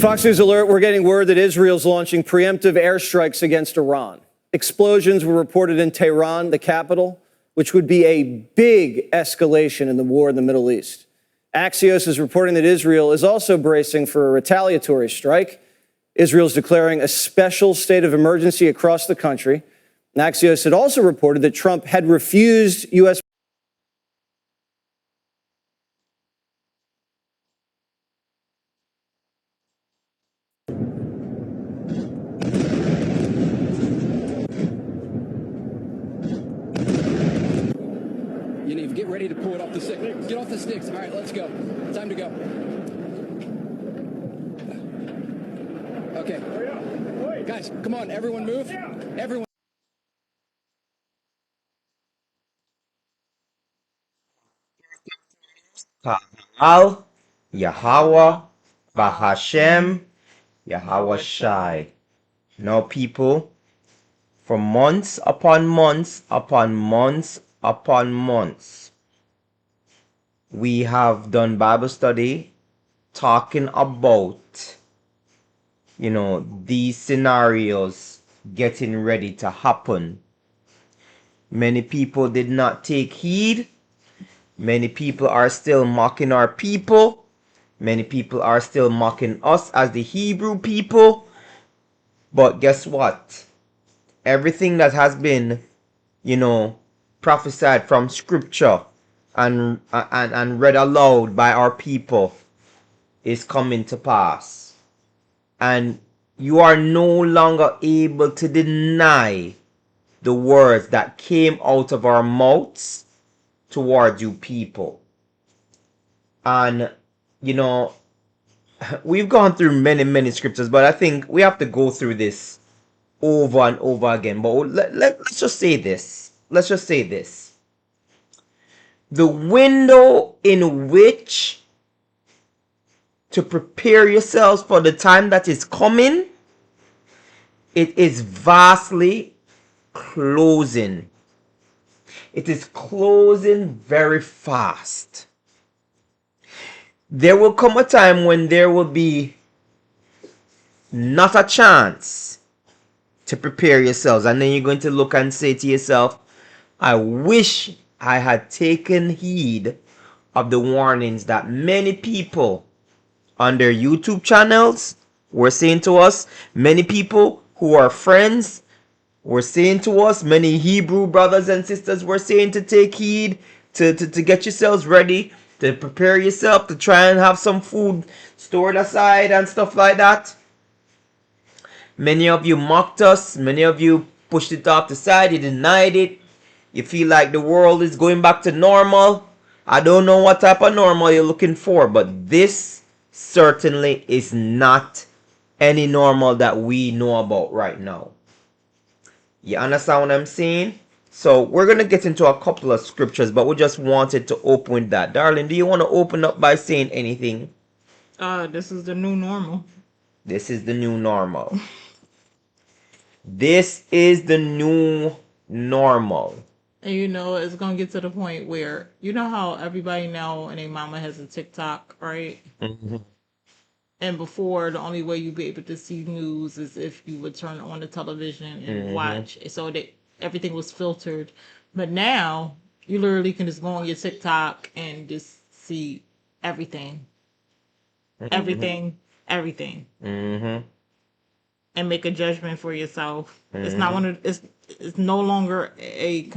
Fox News alert, we're getting word that Israel's launching preemptive airstrikes against Iran. Explosions were reported in Tehran, the capital, which would be a big escalation in the war in the Middle East. Axios is reporting that Israel is also bracing for a retaliatory strike. Israel's declaring a special state of emergency across the country. And Axios had also reported that Trump had refused U.S. Yaniv, get ready to pull it off the stick. Get off the sticks. All right, let's go. Time to go. Okay. Guys, come on. Everyone move. Everyone. Al Yahweh Bahashem Yahweh Shai. Now, people, for months upon months upon months upon months, we have done Bible study talking about, these scenarios getting ready to happen. Many people did not take heed. Many people are still mocking our people. Many people are still mocking us as the Hebrew people. But guess what? Everything that has been, prophesied from scripture and read aloud by our people is coming to pass. And you are no longer able to deny the words that came out of our mouths towards you people. And we've gone through many scriptures, but I think we have to go through this over and over again. But let's just say this. Let's just say this. The window in which to prepare yourselves for the time that is coming, it is vastly closing. It is closing very fast. There will come a time when there will be not a chance to prepare yourselves. And then you're going to look and say to yourself, I wish I had taken heed of the warnings that many people on their YouTube channels were saying to us. Many people who are friends were saying to us. Many Hebrew brothers and sisters were saying to take heed, to get yourselves ready, to prepare yourself, to try and have some food stored aside and stuff like that. Many of you mocked us. Many of you pushed it off the side. You denied it. You feel like the world is going back to normal. I don't know what type of normal you're looking for, but this certainly is not any normal that we know about right now. You understand what I'm saying? So we're going to get into a couple of scriptures, but we just wanted to open with that. Darling, do you want to open up by saying anything? This is the new normal. This is the new normal. This is the new normal. And it's going to get to the point where, how everybody now and their mama has a TikTok, right? Mm-hmm. And before, the only way you'd be able to see news is if you would turn on the television and watch. So that everything was filtered. But now, you literally can just go on your TikTok and just see everything. Everything. Mm-hmm. And make a judgment for yourself. It's not it's no longer a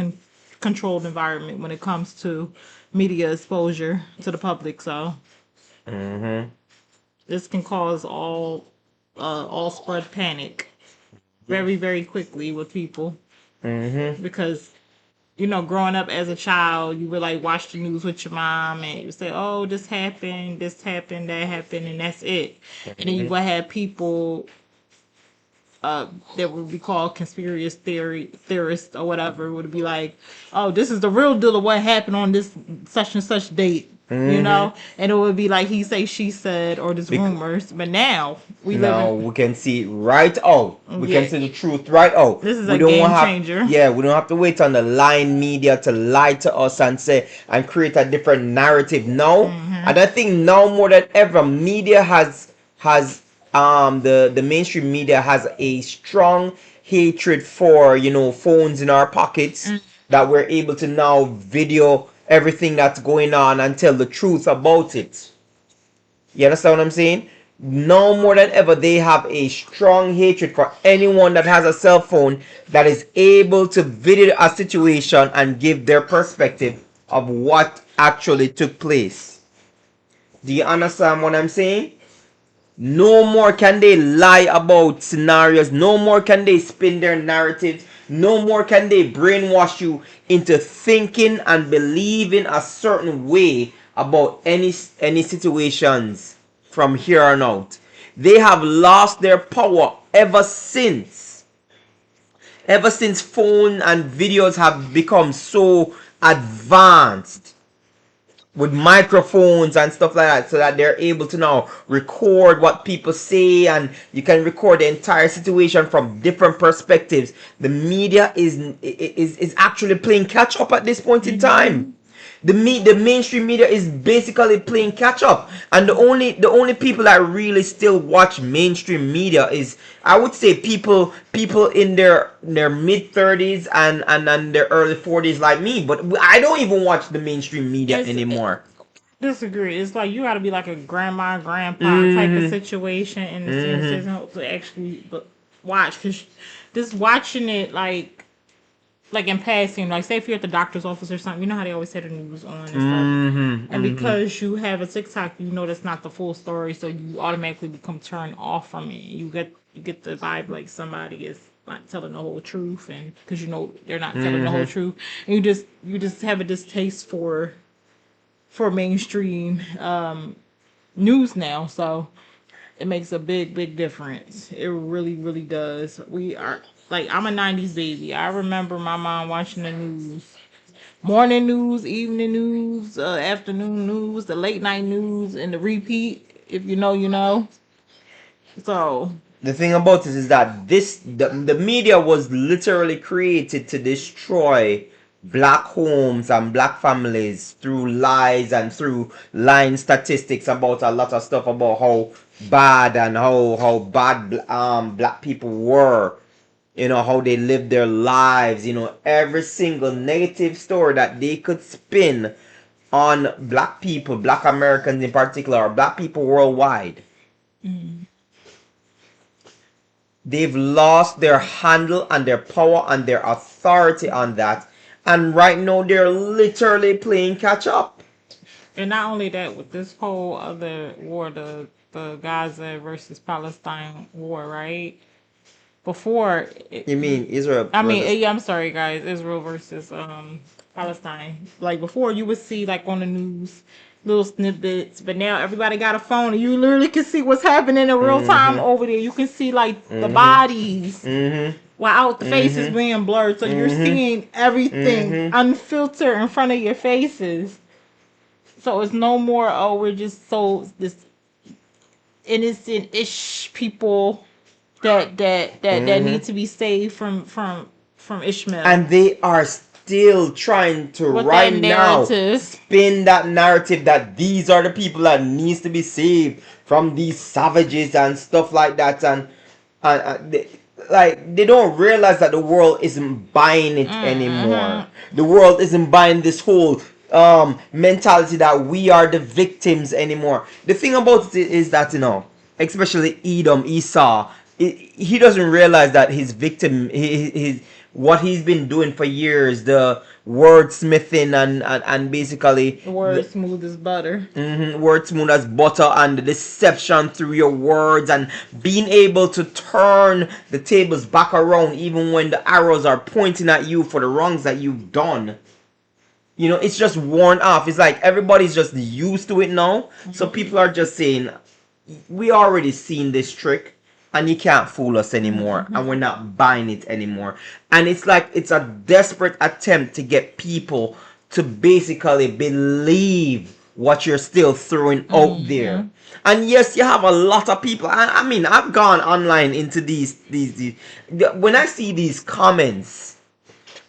controlled environment when it comes to media exposure to the public. So this can cause all spread panic very, very quickly with people. Because growing up as a child, you would watch the news with your mom and you would say, oh, this happened, that happened, and that's it. And then you would have people that would be called conspiracy theorists or whatever, would be like, oh, this is the real deal of what happened on this such and such date. And it would be like he say, she said, or just rumors. But now we can see it right out. We can see the truth right out. This is a game changer. Yeah, we don't have to wait on the lying media to lie to us and create a different narrative now. And I think now more than ever, media has the mainstream media has a strong hatred for, phones in our pockets, that we're able to now video everything that's going on and tell the truth about it. You understand what I'm saying? Now more than ever, they have a strong hatred for anyone that has a cell phone that is able to video a situation and give their perspective of what actually took place. Do you understand what I'm saying? No more can they lie about scenarios. No more can they spin their narratives. No more can they brainwash you into thinking and believing a certain way about any situations from here on out. They have lost their power ever since phone and videos have become so advanced with microphones and stuff like that, so that they're able to now record what people say, and you can record the entire situation from different perspectives. The media is actually playing catch up at this point in time. The mainstream media is basically playing catch up, and the only people that really still watch mainstream media is, I would say, people in their mid 30s and their early 40s, like me. But I don't even watch the mainstream media It's, anymore. disagree. It's like you got to be like a grandma, grandpa type of situation in the senior citizen to actually watch. Because just watching it like in passing, like say if you're at the doctor's office or something, you know how they always say the news on and stuff. And because you have a TikTok, you know that's not the full story, so you automatically become turned off from it. You get the vibe like somebody is not telling the whole truth, and because you know they're not telling the whole truth, and you just have a distaste for mainstream news now. So it makes a big difference. It really does. We are like, I'm a 90s baby. I remember my mom watching the news. Morning news, evening news, afternoon news, the late night news, and the repeat. If you know, you know. So The thing about it is that the media was literally created to destroy black homes and black families through lies and through lying statistics about a lot of stuff about how bad and how bad black people were, how they lived their lives, every single negative story that they could spin on black people, black Americans in particular, or black people worldwide. They've lost their handle and their power and their authority on that. And right now they're literally playing catch up. and not only that, with this whole other war, the Gaza versus Palestine war, right? Before You mean Israel I mean, versus... yeah, I'm sorry, guys. Israel versus Palestine. Like before, you would see like on the news little snippets, but now everybody got a phone, and you literally can see what's happening in real time over there. You can see like the bodies, while the faces being blurred, so you're seeing everything unfiltered in front of your faces. So it's no more. Oh, we're just so this innocent-ish people that need to be saved from Ishmael. And they are still trying to With right that now narrative. spin that narrative that these are the people that needs to be saved from these savages and stuff like that. And they don't realize that the world isn't buying it anymore. The world isn't buying this whole mentality that we are the victims anymore. The thing about it is that, especially Esau, he doesn't realize that his victim, his what he's been doing for years, the wordsmithing and basically The word smooth as butter. word smooth as butter, and the deception through your words, and being able to turn the tables back around even when the arrows are pointing at you for the wrongs that you've done. It's just worn off. It's like everybody's just used to it now. So people are just saying, we already seen this trick, and you can't fool us anymore, and we're not buying it anymore. And it's like it's a desperate attempt to get people to basically believe what you're still throwing out there. And yes, you have a lot of people. I mean, I've gone online into these when I see these comments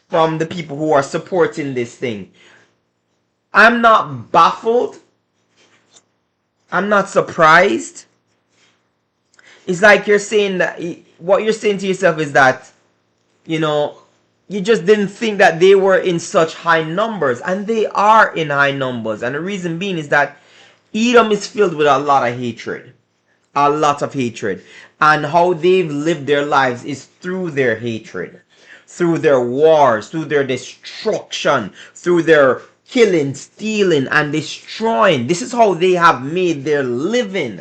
from the people who are supporting this thing, I'm not baffled. I'm not surprised. It's like you're saying that what you're saying to yourself is that, you know, you just didn't think that they were in such high numbers, and they are in high numbers. And the reason being is that Edom is filled with a lot of hatred, a lot of hatred, and how they've lived their lives is through their hatred, through their wars, through their destruction, through their killing, stealing, and destroying. This is how they have made their living,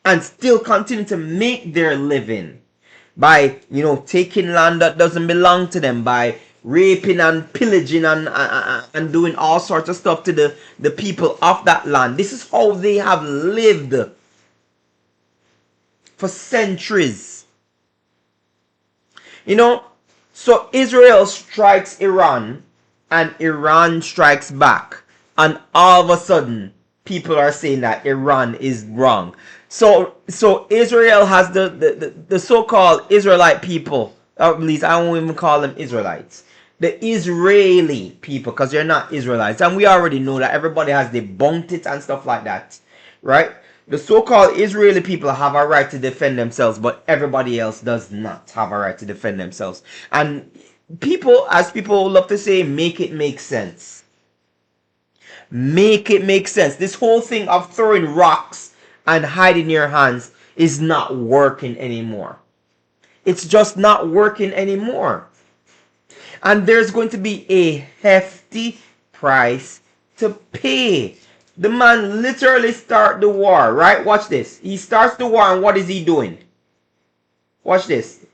and still continue to make their living, by, you know, taking land that doesn't belong to them, by raping and pillaging and doing all sorts of stuff to the people of that land. This is how they have lived for centuries. You know, so Israel strikes Iran and Iran strikes back, and all of a sudden people are saying that Iran is wrong. So Israel has the so-called Israelite people, or at least I won't even call them Israelites, the Israeli people, because they're not Israelites, and we already know that. Everybody has debunked it and stuff like that, right? The so-called Israeli people have a right to defend themselves, but everybody else does not have a right to defend themselves. And people, as people love to say, make it make sense. Make it make sense. This whole thing of throwing rocks and hiding your hands is not working anymore. It's just not working anymore. And there's going to be a hefty price to pay. The man literally start the war, right? Watch this. He starts the war, and what is he doing? Watch this.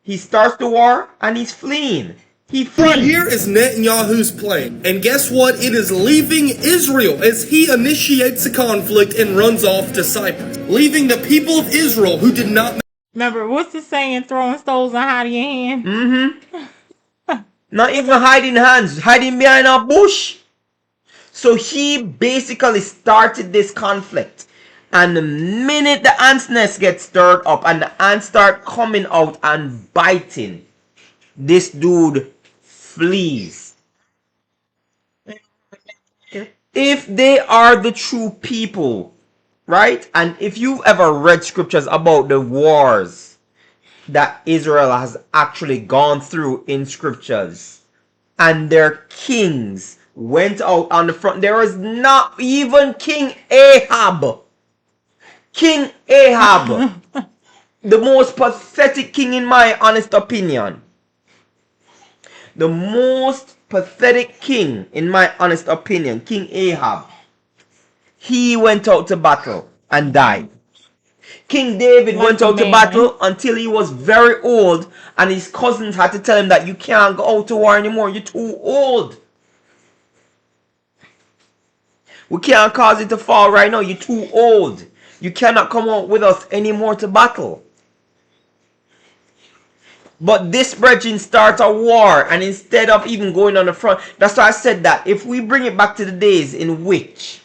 He starts the war and he's fleeing. He flees. Right here is Netanyahu's plane. And guess what? It is leaving Israel as he initiates a conflict and runs off to Cyprus, leaving the people of Israel who did not. Remember, what's the saying? Throwing stones and hiding your hand? Not even hiding hands, hiding behind a bush. So he basically started this conflict. And the minute the ant's nest gets stirred up and the ants start coming out and biting, this dude flees. If they are the true people, right? And if you've ever read scriptures about the wars that Israel has actually gone through in scriptures, and their kings went out on the front, there was not even King Ahab. King Ahab, the most pathetic king in my honest opinion. The most pathetic king in my honest opinion, King Ahab. He went out to battle and died. King David went out to battle until he was very old, and his cousins had to tell him that you can't go out to war anymore, you're too old. We can't cause it to fall right now, you're too old. You cannot come out with us anymore to battle. But this brethren starts a war, and instead of even going on the front, that's why I said that if we bring it back to the days in which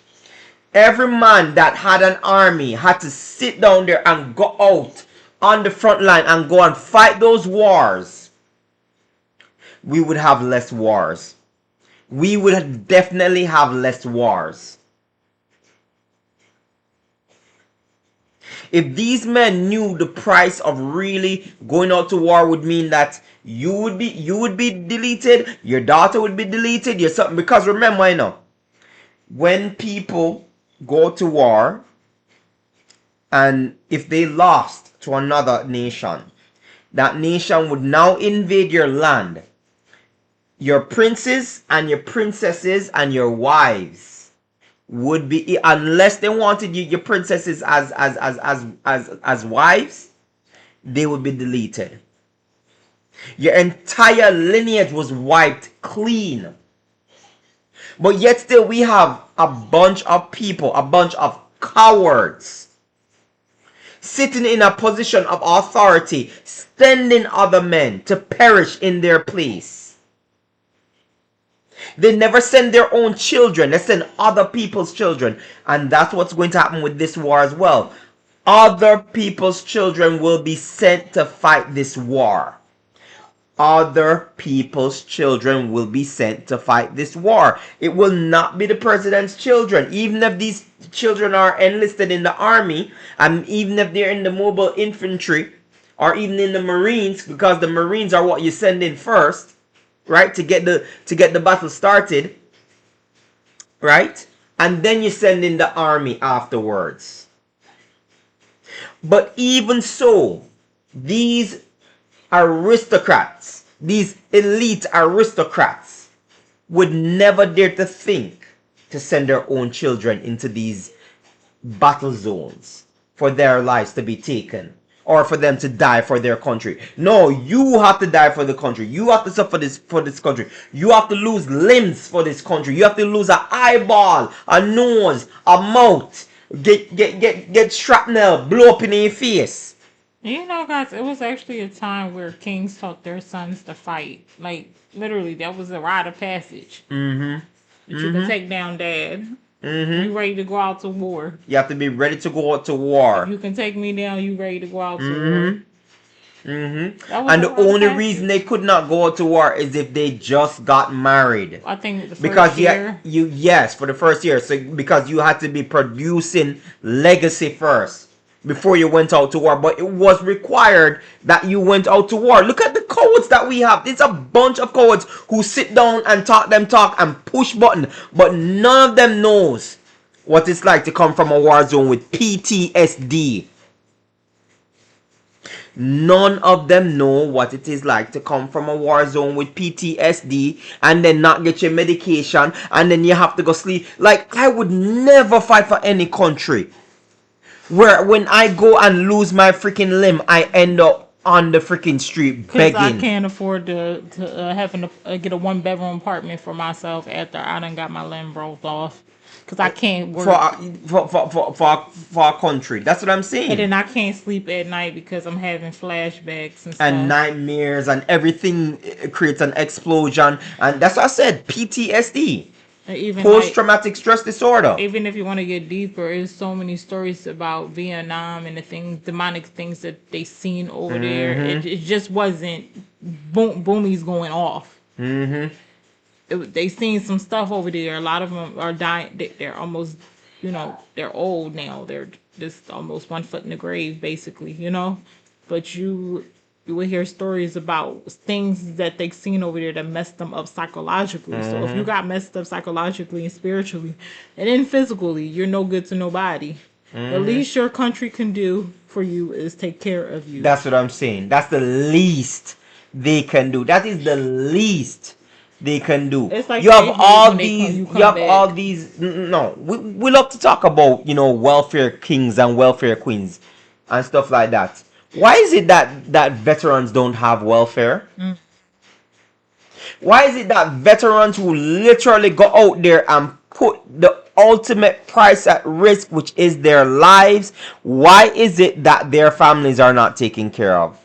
every man that had an army had to sit down there and go out on the front line and go and fight those wars, we would have less wars. We would definitely have less wars. If these men knew the price of really going out to war would mean that you would be deleted, your daughter would be deleted, your son, because remember, you know, when people go to war, and if they lost to another nation, that nation would now invade your land. Your princes and your princesses and your wives would be, unless they wanted you, your princesses as wives, they would be deleted. Your entire lineage was wiped clean. But yet still we have a bunch of people, a bunch of cowards, sitting in a position of authority, sending other men to perish in their place. They never send their own children. They send other people's children. And that's what's going to happen with this war as well. Other people's children will be sent to fight this war. other people's children will be sent to fight this war. It will not be the president's children. Even if these children are enlisted in the army, and even if they're in the mobile infantry, or even in the Marines, because the Marines are what you send in first, right, to get the battle started, right, and then you send in the army afterwards. But even so, these aristocrats, these elite aristocrats, would never dare to think to send their own children into these battle zones for their lives to be taken, or for them to die for their country. No, you have to die for the country. You have to suffer this for this country. You have to lose limbs for this country. You have to lose an eyeball, a nose, a mouth, get shrapnel, blow up in your face. You know, guys, it was actually a time where kings taught their sons to fight. Like, literally, that was a rite of passage. Mm-hmm. That you can take down dad. You ready to go out to war. You have to be ready to go out to war. You can take me down, you ready to go out to war. And the only reason they could not go out to war is if they just got married. I think the first Because year. yes, for the first year. So because you had to be producing legacy first before you went out to war. But it was required that you went out to war. Look at the cowards that we have. It's a bunch of cowards who sit down and talk and push button, but none of them knows what it's like to come from a war zone with PTSD. None of them know what it is like to come from a war zone with PTSD and then not get your medication and then you have to go sleep. Like, I would never fight for any country where when I go and lose my freaking limb, I end up on the freaking street Because I begging. can't afford to having to get a 1-bedroom apartment for myself after I done got my limb broke off. Because I can't work. For a country. That's what I'm saying. And then I can't sleep at night because I'm having flashbacks and stuff. And nightmares and everything creates an explosion. And that's what I said. PTSD. Even Post-traumatic stress disorder. Even if you want to get deeper, there's so many stories about Vietnam and the things, demonic things that they seen over there. It just wasn't boomies going off. They seen some stuff over there. A lot of them are dying. They're almost, they're old now. They're just almost 1 foot in the grave, basically, But you will hear stories about things that they've seen over there that messed them up psychologically. So if you got messed up psychologically and spiritually, and then physically, you're no good to nobody. The least your country can do for you is take care of you. That's what I'm saying. That's the least they can do. That is the least they can do. It's like you have all these. you You have back. all these. No, we love to talk about welfare kings and welfare queens and stuff like that. Why is it that veterans don't have welfare? Why is it that veterans who literally go out there and put the ultimate price at risk, which is their lives, why is it that their families are not taken care of?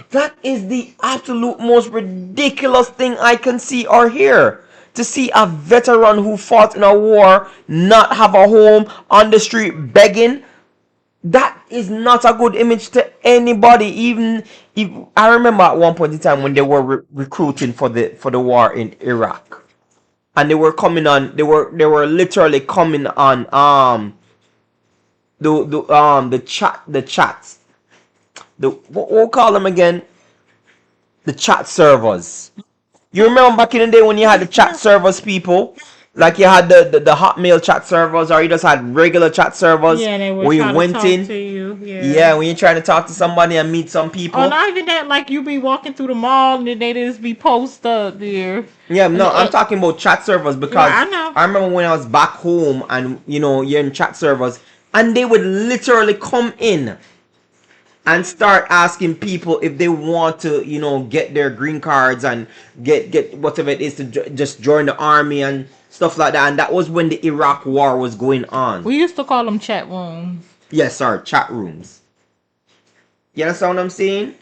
That is the absolute most ridiculous thing I can see or hear. To see a veteran who fought in a war not have a home, on the street begging, that is not a good image to anybody. Even if I remember at one point in time when they were recruiting for the war in Iraq, and they were coming on, they were literally coming on the chats, what we'll call them again, the chat servers. You remember back in the day when you had the chat servers, people? Like you had the Hotmail chat servers, or you just had regular chat servers. Yeah, they were where you trying went to talk in. to you. Yeah, when you're trying to talk to somebody and meet some people. Oh, not even that. Like you be walking through the mall and they just be post up there. Yeah, no, I'm talking about chat servers because Yeah, I know. I remember when I was back home and you're in chat servers and they would literally come in and start asking people if they want to, get their green cards and get whatever it is to just join the army and stuff like that. And that was when the Iraq war was going on. We used to call them chat rooms. Yes, sorry, chat rooms. You understand what I'm saying?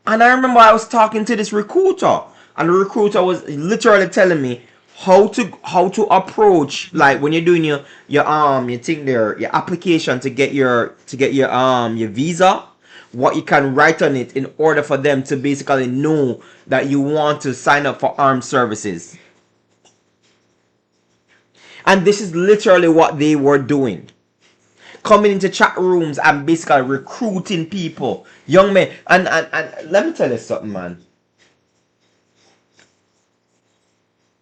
And I remember I was talking to this recruiter, and the recruiter was literally telling me how to approach, like when you're doing your application to get your visa. what you can write on it in order for them to basically know that you want to sign up for armed services. And this is literally what they were doing. Coming into chat rooms and basically recruiting people, young men. And let me tell you something, man.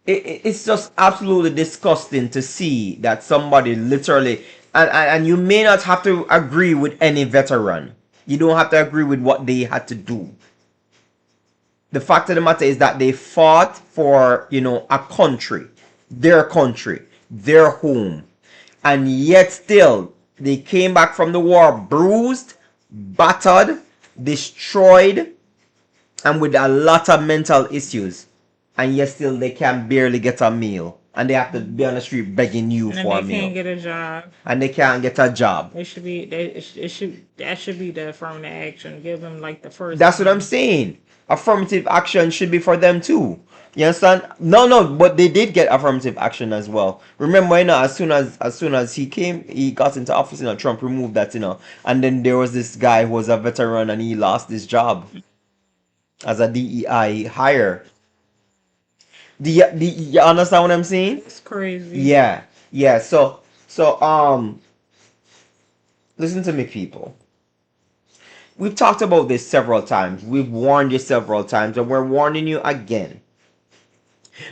It's just absolutely disgusting to see that somebody literally, and you may not have to agree with any veteran. You don't have to agree with what they had to do. The fact of the matter is that they fought for, a country, their home. And yet still, they came back from the war bruised, battered, destroyed, and with a lot of mental issues. And yet still they can barely get a meal. And they have to be on the street begging you And for a they meal. can't get a job. And they can't get a job. That should be the affirmative action. Give them like the first. That's what I'm saying. Affirmative action should be for them too. You understand? No, but they did get affirmative action as well. Remember, as soon as he got into office, Trump removed that, and then there was this guy who was a veteran and he lost his job as a DEI hire. You understand what I'm saying? It's crazy. Yeah. So listen to me, people. We've talked about this several times. We've warned you several times, and we're warning you again.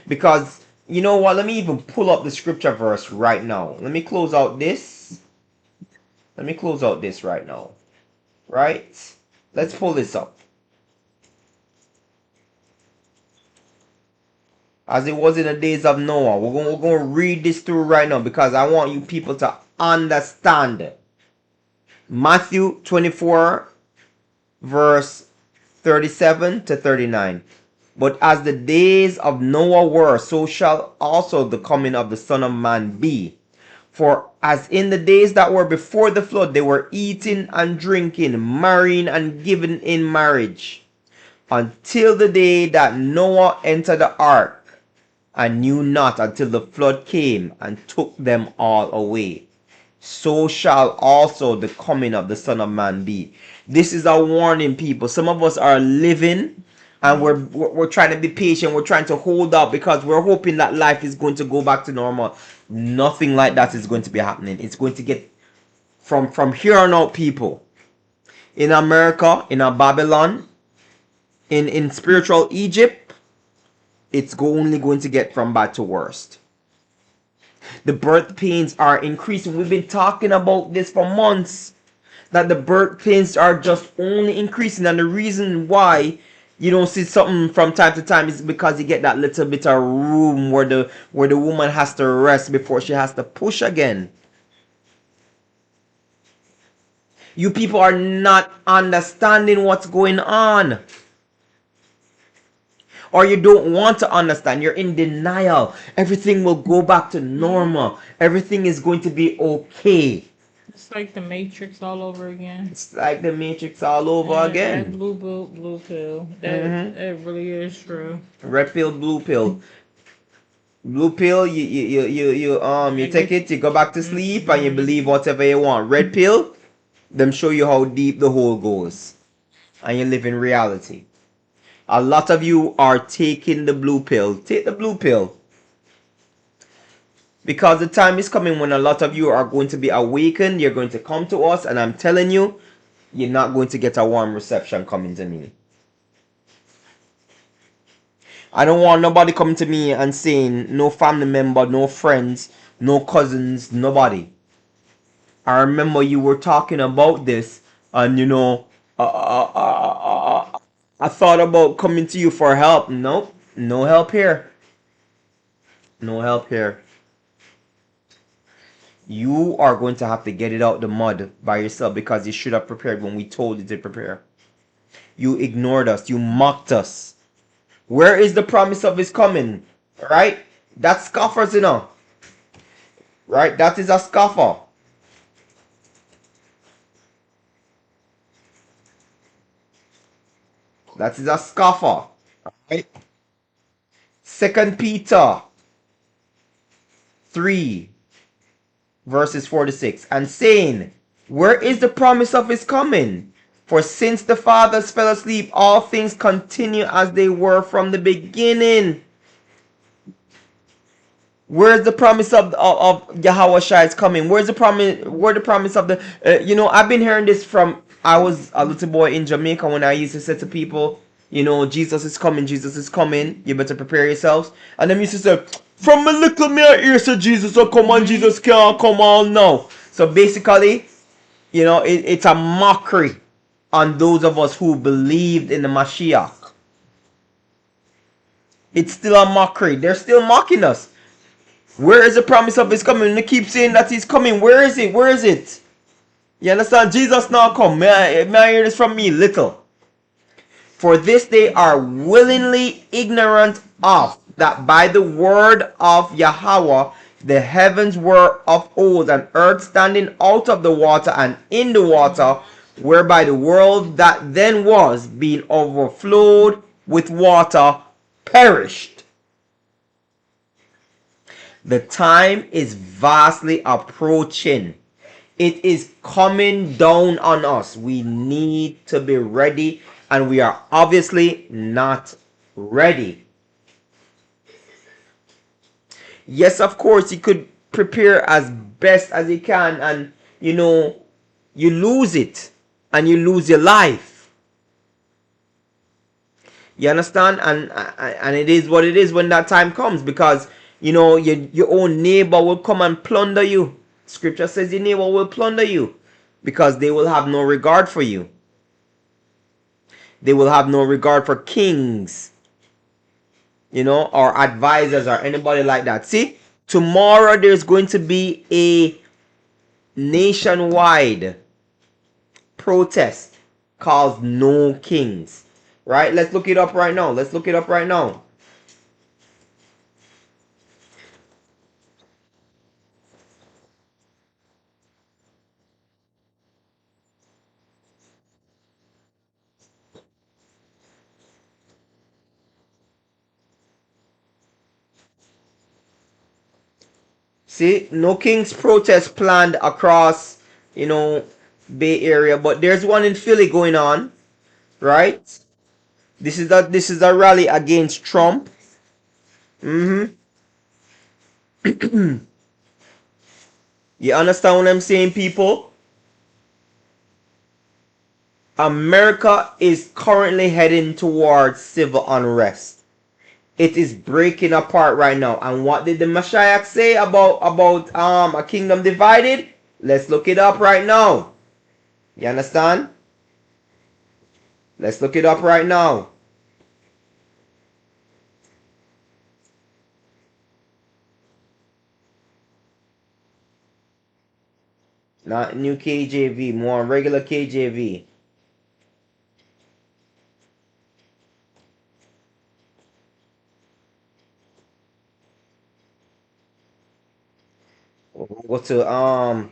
Because, you know what? Let me even pull up the scripture verse right now. Let me close out this. Right now. Right? Let's pull this up. As it was in the days of Noah. We're going to read this through right now because I want you people to understand. Matthew 24 verse 37 to 39. But as the days of Noah were, so shall also the coming of the Son of Man be. For as in the days that were before the flood, they were eating and drinking, marrying and giving in marriage, until the day that Noah entered the ark, and knew not until the flood came and took them all away. So shall also the coming of the Son of Man be. This is a warning, people. Some of us are living and we're trying to be patient. We're trying to hold out because we're hoping that life is going to go back to normal. Nothing like that is going to be happening. It's going to get from here on out, people. In America, in Babylon, in spiritual Egypt, it's only going to get from bad to worst. The birth pains are increasing. We've been talking about this for months. That the birth pains are just only increasing. And the reason why you don't see something from time to time is because you get that little bit of room where the woman has to rest before she has to push again. You people are not understanding what's going on. Or you don't want to understand. You're in denial. Everything will go back to normal. Everything is going to be okay. It's like the Matrix all over again. It's like the Matrix all over again. That blue pill. That really is true. Red pill, blue pill. Blue pill, you take it, you go back to sleep, and you believe whatever you want. Red pill, them show you how deep the hole goes, and you live in reality. A lot of you are taking the blue pill. Take the blue pill. Because the time is coming when a lot of you are going to be awakened. You're going to come to us. And I'm telling you, you're not going to get a warm reception coming to me. I don't want nobody coming to me and saying, no family member, no friends, no cousins, nobody. I remember you were talking about this. And I thought about coming to you for help. Nope. No help here. No help here. You are going to have to get it out the mud by yourself because you should have prepared when we told you to prepare. You ignored us. You mocked us. Where is the promise of his coming? Right? That's scoffers, Right? That is a scoffer. That is a scoffer. Right? 2 Peter 3 verses 4 to 6. And saying, where is the promise of his coming? For since the fathers fell asleep, all things continue as they were from the beginning. Where's the promise of Yahweh Shai is coming? Where's the promise? Where the promise of the? I've been hearing this from. I was a little boy in Jamaica when I used to say to people, Jesus is coming, Jesus is coming. You better prepare yourselves. And them used to say, from a little me I hear say Jesus will come and Jesus can't come on now. So basically, it's a mockery on those of us who believed in the Mashiach. It's still a mockery. They're still mocking us. Where is the promise of his coming? They keep saying that he's coming. Where is it? Where is it? You understand? Jesus now come. May I hear this from me? Little. For this they are willingly ignorant of, that by the word of Yahweh the heavens were of old, and earth standing out of the water and in the water, whereby the world that then was, being overflowed with water, perished. The time is vastly approaching. It is coming down on us. We need to be ready, and we are obviously not ready. Yes, of course, you could prepare as best as you can, and you lose it, and you lose your life. You understand? And it is what it is when that time comes, because your own neighbor will come and plunder you. Scripture says your neighbor will plunder you, because they will have no regard for you. They will have no regard for kings, or advisors, or anybody like that. See, tomorrow there's going to be a nationwide protest called No Kings. Right? Let's look it up right now. Let's look it up right now. See, No Kings protest planned across, Bay Area, but there's one in Philly going on, right? This is a rally against Trump. You understand what I'm saying, people? America is currently heading towards civil unrest. It is breaking apart right now. And what did the Mashiach say about a kingdom divided? Let's look it up right now. You understand? Let's look it up right now. Not new KJV, more regular KJV. We'll go to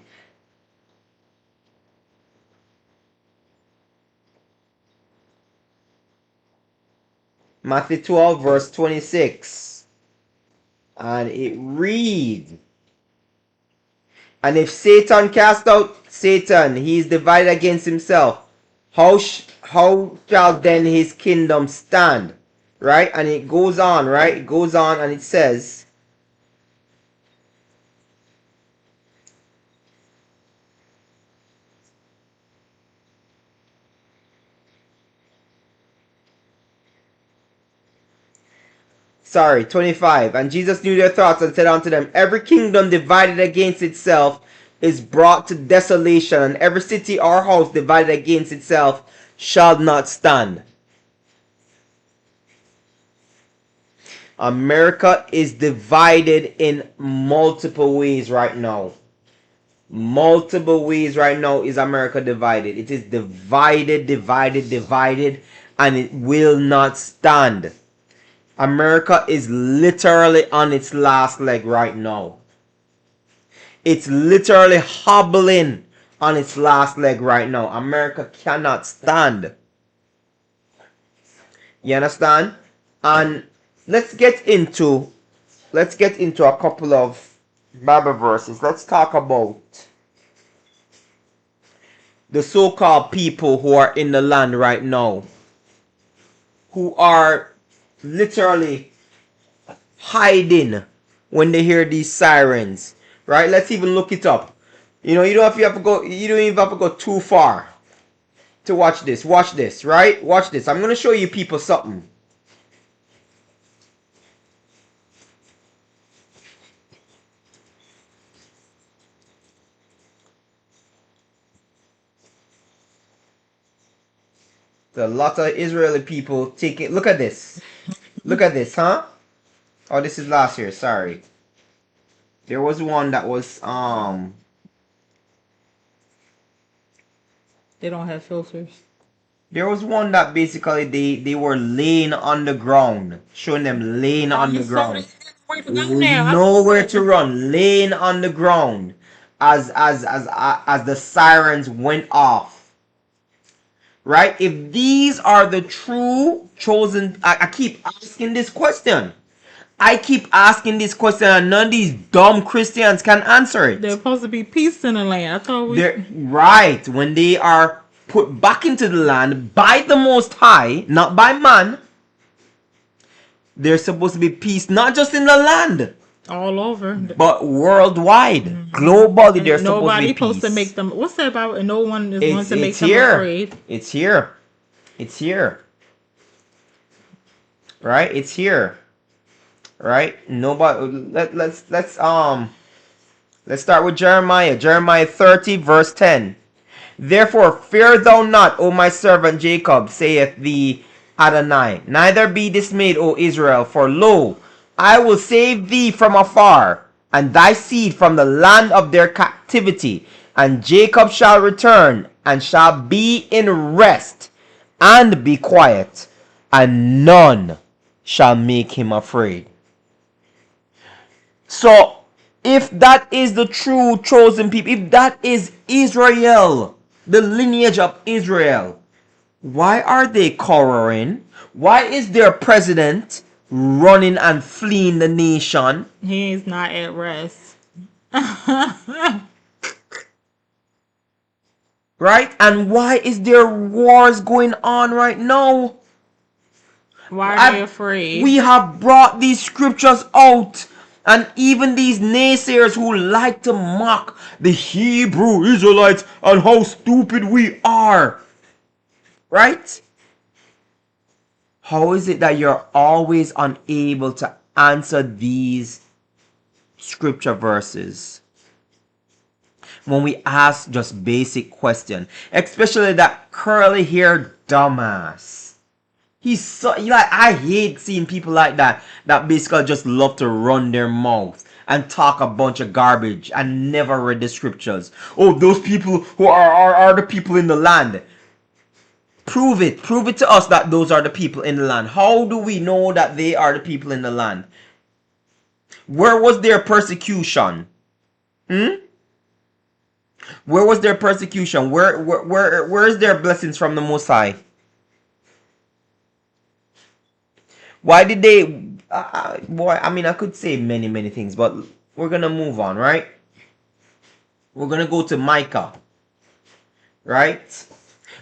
Matthew 12 verse 26, and it reads, and if Satan cast out Satan, he is divided against himself. How shall then his kingdom stand? Right? And it goes on, right? It goes on and it says, sorry, 25. And Jesus knew their thoughts and said unto them, every kingdom divided against itself is brought to desolation, and every city or house divided against itself shall not stand. America is divided in multiple ways right now. Multiple ways right now is America divided. It is divided, and it will not stand. America is literally on its last leg right now. It's literally hobbling on its last leg right now. America cannot stand. You understand? And let's get into a couple of Bible verses. Let's talk about the so-called people who are in the land right now, who are literally hiding when they hear these sirens, right? Let's even look it up. You know, you don't even have to go too far to watch this. Watch this, right? Watch this. I'm gonna show you people something. There's a lot of Israeli people taking. Look at this. Look at this, huh? Oh, this is last year. Sorry. There was one that was They don't have filters. There was one that basically they were laying on the ground, showing them laying on the ground, nowhere to run, laying on the ground, as the sirens went off. Right? If these are the true chosen, I keep asking this question. I keep asking this question, and none of these dumb Christians can answer it. There's supposed to be peace in the land. I thought They're right when they are put back into the land by the Most High, not by man. There's supposed to be peace, not just in the land, all over, but worldwide, globally. There's supposed to be nobody peace. supposed to make them. What's that about? And no one is going to make It's them here. afraid. It's here. It's here. Right? It's here. Right? Nobody. Let's start with Jeremiah. Jeremiah 30 verse 10. Therefore fear thou not, O my servant Jacob, saith the Adonai. Neither be dismayed, O Israel, for lo, I will save thee from afar, and thy seed from the land of their captivity. And Jacob shall return, and shall be in rest, and be quiet, and none shall make him afraid. So, if that is the true chosen people, if that is Israel, the lineage of Israel, why are they cowering? Why is their president running and fleeing the nation? He is not at rest. Right? And why is there wars going on right now? Why are they afraid? We have brought these scriptures out. And even these naysayers who like to mock the Hebrew Israelites and how stupid we are. Right? How is it that you're always unable to answer these scripture verses when we ask just basic questions? Especially that curly haired dumbass. He's so, like, I hate seeing people like that basically just love to run their mouth and talk a bunch of garbage and never read the scriptures. Oh, those people who are the people in the land. Prove it to us that those are the people in the land. How do we know that they are the people in the land? Where was their persecution? Where was their persecution? Where is their blessings from the Most High? Why did they... boy, I mean, I could say many things, but we're going to move on, right? We're going to go to Micah, right?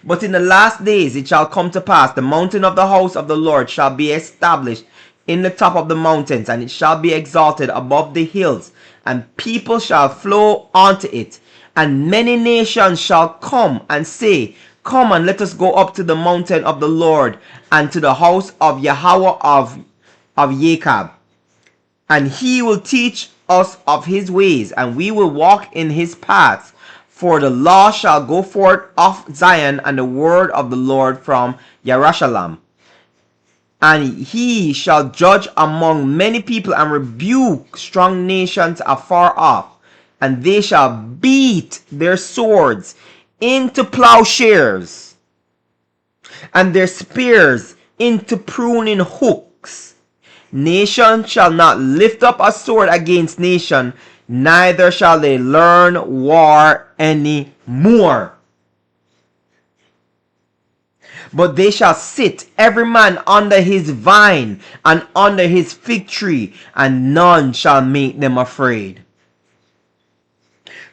But in the last days it shall come to pass, the mountain of the house of the Lord shall be established in the top of the mountains, and it shall be exalted above the hills, and people shall flow unto it. And many nations shall come and say, come and let us go up to the mountain of the Lord, and to the house of Yahweh of Jacob. And he will teach us of his ways, and we will walk in his paths. For the law shall go forth of Zion, and the word of the Lord from Jerusalem. And he shall judge among many people, and rebuke strong nations afar off. And they shall beat their swords into plowshares, and their spears into pruning hooks. Nation shall not lift up a sword against nation, neither shall they learn war any more. But they shall sit every man under his vine and under his fig tree, and none shall make them afraid.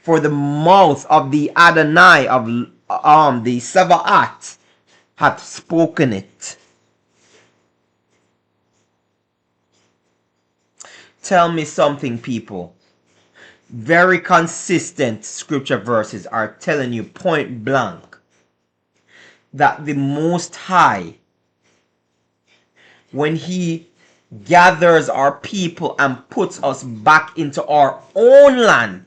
For the mouth of the Adonai the Sabaoth hath spoken it. Tell me something, people. Very consistent scripture verses are telling you point blank that the Most High, when He gathers our people and puts us back into our own land,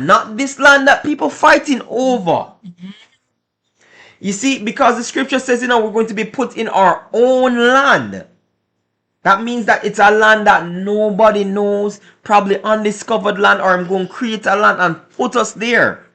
not this land that people fighting over. You see, because the scripture says, we're going to be put in our own land. That means that it's a land that nobody knows, probably undiscovered land, or I'm going to create a land and put us there.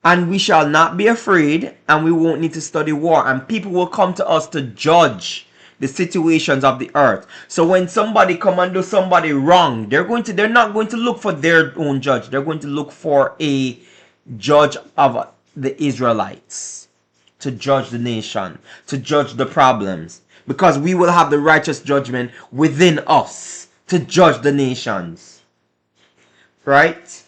And we shall not be afraid, and we won't need to study war, and people will come to us to judge the situations of the earth. So when somebody come and do somebody wrong, they're not going to look for their own judge. They're going to look for a judge of the Israelites, to judge the nation, to judge the problems, because we will have the righteous judgment within us to judge the nations. Right?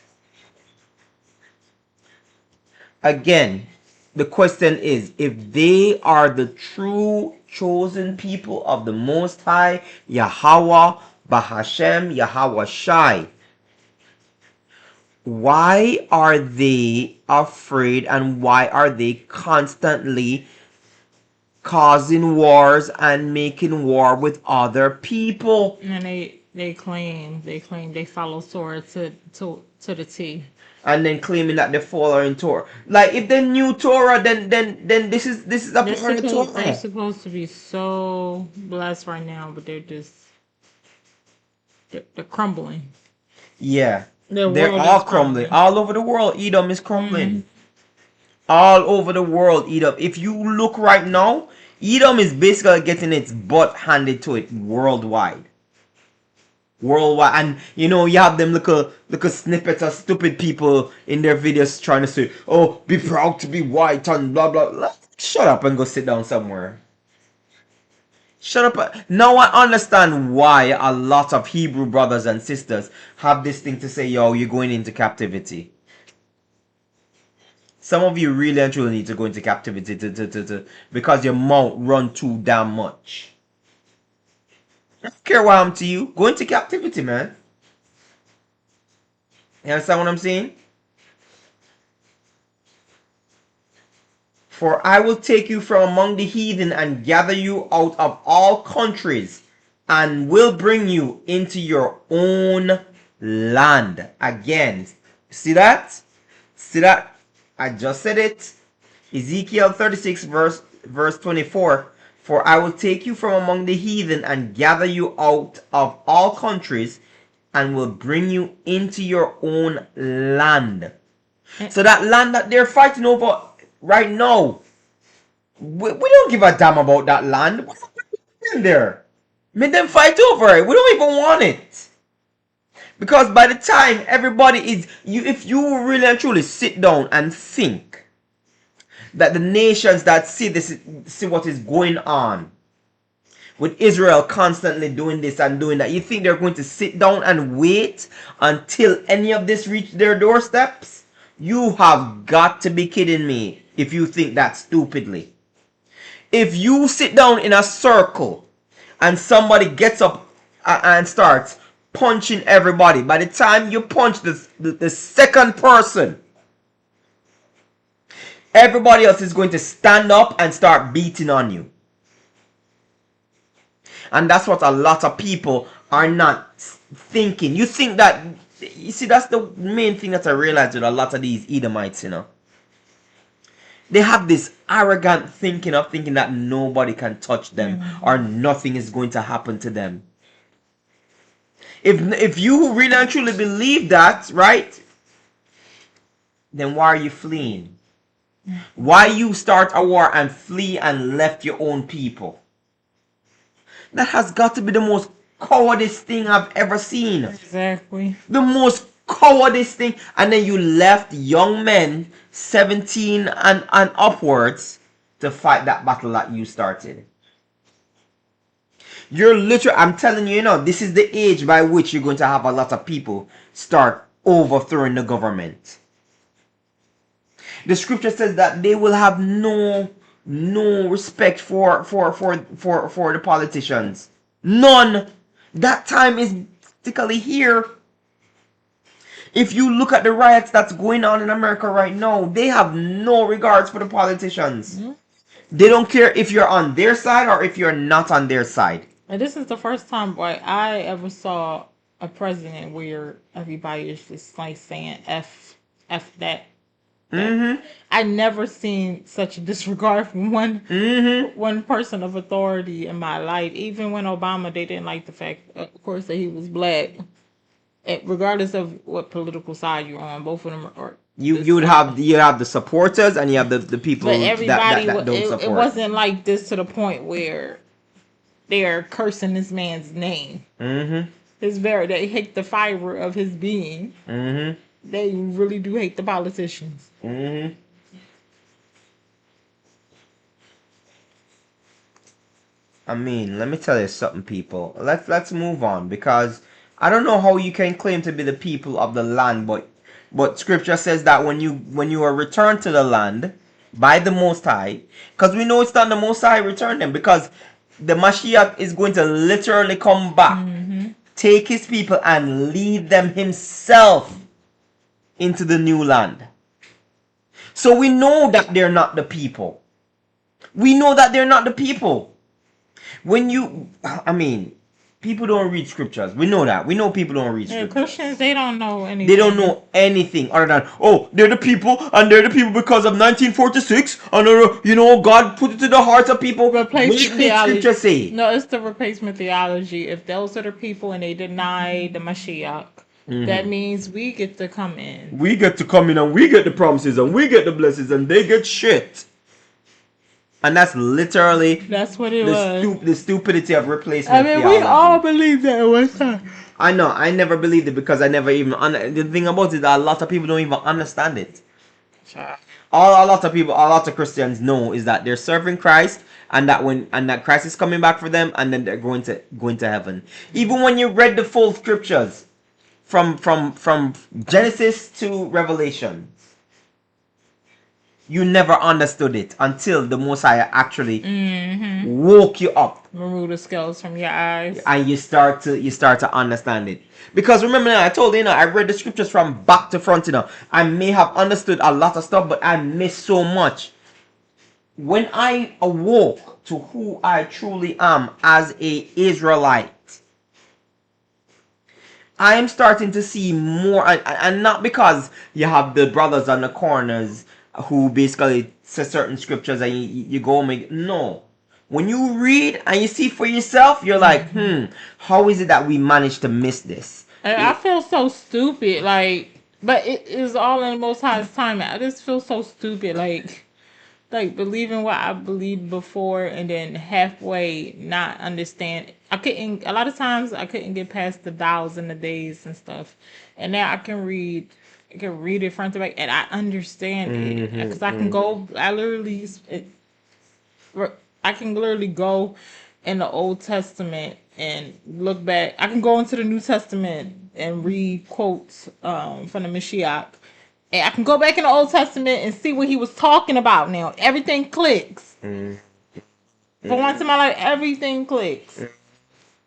Again, the question is, if they are the true chosen people of the Most High, Yahweh, Bahashem, Yahweh Shai, why are they afraid, and why are they constantly causing wars and making war with other people? And they claim they follow Torah to the T. And then claiming that they follow in Torah. Like, if they knew Torah, then this is a part of Torah. They're supposed to be so blessed right now, but they're crumbling. Yeah. They're all crumbling. All over the world, Edom is crumbling. All over the world, Edom. If you look right now, Edom is basically getting its butt handed to it worldwide. And you have them little snippets of stupid people in their videos trying to say, oh, be proud to be white and blah blah blah. Shut up and go sit down somewhere. Shut up. Now I understand why a lot of Hebrew brothers and sisters have this thing to say, yo, you're going into captivity. Some of you really and truly need to go into captivity because your mouth run too damn much. I don't care what happened to you. Go into captivity, man. You understand what I'm saying? For I will take you from among the heathen and gather you out of all countries and will bring you into your own land. Again, see that? See that? I just said it. Ezekiel 36 verse 24. For I will take you from among the heathen and gather you out of all countries and will bring you into your own land. So that land that they're fighting over right now, we don't give a damn about that land. What's in there? Make them fight over it. We don't even want it. Because by the time everybody is, if you really and truly sit down and think that the nations that see what is going on with Israel constantly doing this and doing that, you think they're going to sit down and wait until any of this reach their doorsteps? You have got to be kidding me if you think that stupidly. If you sit down in a circle and somebody gets up and starts punching everybody, by the time you punch the second person, everybody else is going to stand up and start beating on you. And that's what a lot of people are not thinking. You think that, you see, that's the main thing that I realized with a lot of these Edomites, They have this arrogant thinking of thinking that nobody can touch them or nothing is going to happen to them. If you really and truly believe that, right, then why are you fleeing? Why you start a war and flee and left your own people? That has got to be the most cowardice thing I've ever seen. Exactly. The most cowardice thing. And then you left young men, 17 and upwards, to fight that battle that you started. You're literally, I'm telling you, this is the age by which you're going to have a lot of people start overthrowing the government. The scripture says that they will have no respect for the politicians. None. That time is particularly here. If you look at the riots that's going on in America right now, they have no regards for the politicians. Mm-hmm. They don't care if you're on their side or if you're not on their side. And this is the first time I ever saw a president where everybody is just like saying F that. I never seen such a disregard from one person of authority in my life. Even when Obama, they didn't like the fact, of course, that he was black. Regardless of what political side you're on, both of them are. You have the supporters and you have the people But everybody, that don't support. it wasn't like this to the point where they are cursing this man's name. They hate the fiber of his being. They really do hate the politicians. I mean, let me tell you something, people. Let's move on, because I don't know how you can claim to be the people of the land, but scripture says that when you are returned to the land by the Most High, because we know it's not the Most High return them, because the Mashiach is going to literally come back, take his people and lead them himself into the new land. So we know that they're not the people. We know that they're not the people. People don't read scriptures. We know that. We know people don't read scriptures. Christians, they don't know anything. They don't know anything other than, oh, they're the people, and they're the people because of 1946, and God put it to the hearts of people. Replacement theology. Scripture say? No, it's the replacement theology. If those are the people and they deny the Mashiach, that means we get to come in. We get to come in and we get the promises and we get the blessings and they get shit. And that's literally what it was. The stupidity of replacement theology. We all believe that at one time. I know. I never believed it because I never even... the thing about it is that a lot of people don't even understand it. A lot of Christians know is that they're serving Christ, and that Christ is coming back for them, and then they're going to heaven. Even when you read the full scriptures from Genesis to Revelation, you never understood it until the Messiah actually woke you up. Remove the scales from your eyes. And you start to understand it. Because remember now, I told you, I read the scriptures from back to front, I may have understood a lot of stuff, but I missed so much. When I awoke to who I truly am as a Israelite, I am starting to see more, and not because you have the brothers on the corners who basically say certain scriptures and you go and make... No. When you read and you see for yourself, you're like, how is it that we managed to miss this? And I feel so stupid, but it is all in the Most High's time. I just feel so stupid, like believing what I believed before and then halfway not understand. A lot of times I couldn't get past the thous and the days and stuff. And now I can read it front to back and I understand it. Because I can go, I can literally go in the Old Testament and look back. I can go into the New Testament and read quotes from the Mashiach. And I can go back in the Old Testament and see what he was talking about now. Everything clicks. For once in my life, everything clicks.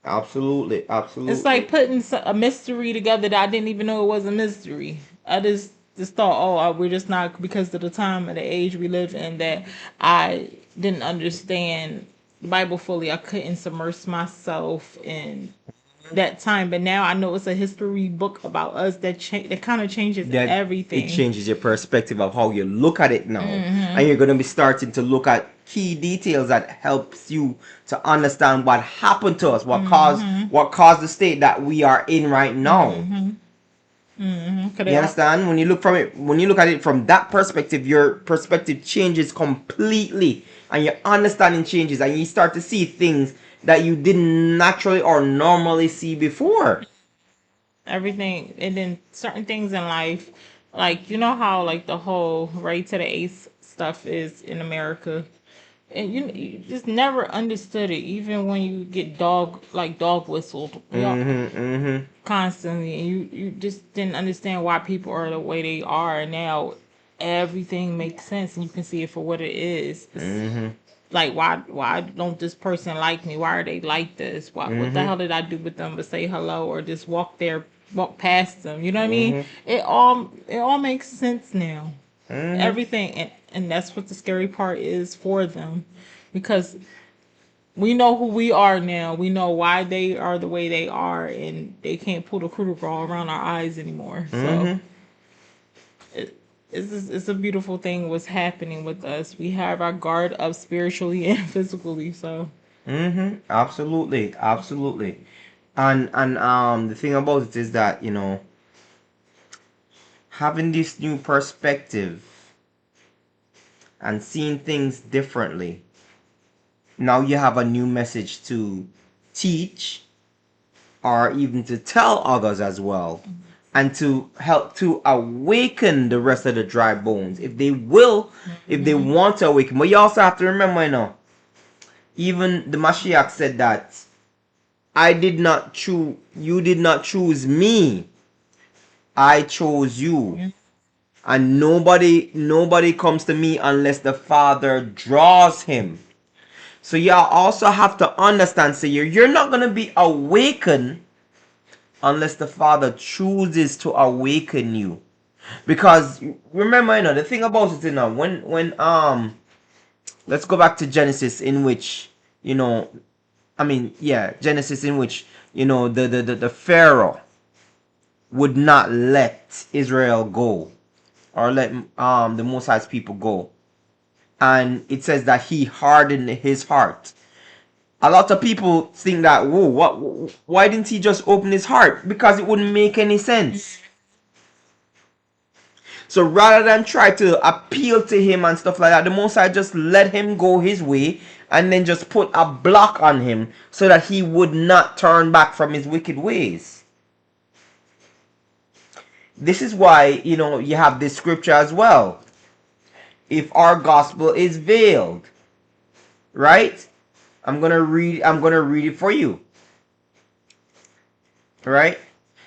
Absolutely. It's like putting a mystery together that I didn't even know it was a mystery. I just thought, we're just not, because of the time and the age we live in, that I didn't understand the Bible fully. I couldn't submerge myself in that time, but now I know it's a history book about us that kind of changes everything. It changes your perspective of how you look at it now, and you're going to be starting to look at key details that helps you to understand what happened to us, what caused the state that we are in right now. You understand? When you look at it from that perspective, your perspective changes completely, and your understanding changes, and you start to see things that you didn't naturally or normally see before. Everything, and then certain things in life, like how the whole right to the ace stuff is in America. And you just never understood it, even when you get dog whistled. Constantly, and you just didn't understand why people are the way they are. And now everything makes sense, and you can see it for what it is. Like, why don't this person like me? Why are they like this? What the hell did I do with them but say hello or just walk past them? You know what I mean? It all makes sense now. Everything, and that's what the scary part is for them, because we know who we are now. We know why they are the way they are, and they can't pull the critical around our eyes anymore. So it's a beautiful thing what's happening with us. We have our guard up spiritually and physically. So Absolutely, absolutely. And the thing about it is that, having this new perspective and seeing things differently, now you have a new message to teach or even to tell others as well, and to help to awaken the rest of the dry bones if they will, if they want to awaken. But you also have to remember, even the Mashiach said that I did not choose, you did not choose me, I chose you. And nobody comes to me unless the Father draws him. So y'all also have to understand, so you're not gonna be awakened unless the Father chooses to awaken you. Because remember, the thing about it, when let's go back to Genesis, in which, Genesis, in which, the Pharaoh would not let Israel go, or let the Most High's people go. And it says that he hardened his heart. A lot of people think that, why didn't he just open his heart? Because it wouldn't make any sense. So rather than try to appeal to him and stuff like that, the Most High just let him go his way, and then just put a block on him so that he would not turn back from his wicked ways. This is why, you have this scripture as well. If our gospel is veiled, right? I'm gonna read it for you. Right?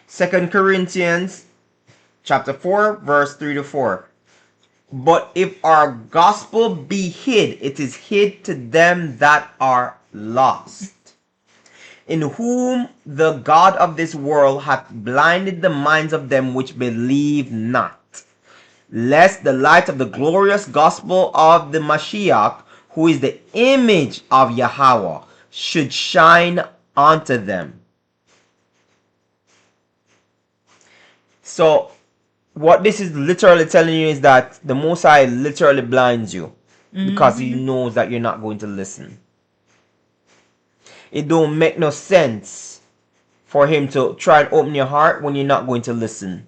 2 Corinthians chapter 4, verse 3 to 4. But if our gospel be hid, it is hid to them that are lost, in whom the God of this world hath blinded the minds of them which believe not, lest the light of the glorious gospel of the Mashiach, who is the image of Yahweh, should shine unto them. So what this is literally telling you is that the Most High literally blinds you, because he knows that you're not going to listen. It don't make no sense for him to try and open your heart when you're not going to listen.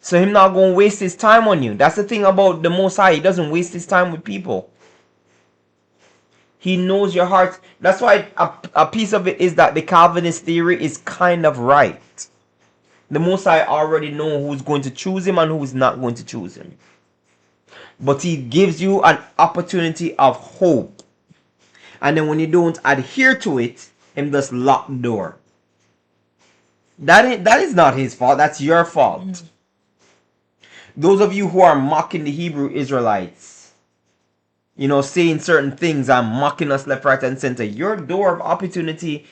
So him not going to waste his time on you. That's the thing about the Most High. He doesn't waste his time with people. He knows your heart. That's why a piece of it is that the Calvinist theory is kind of right. The Most High already know who's going to choose him and who's not going to choose him. But he gives you an opportunity of hope. And then when you don't adhere to it, him just lock the door. That is not his fault. That's your fault. Those of you who are mocking the Hebrew Israelites, saying certain things and mocking us left, right, and center, your door of opportunity,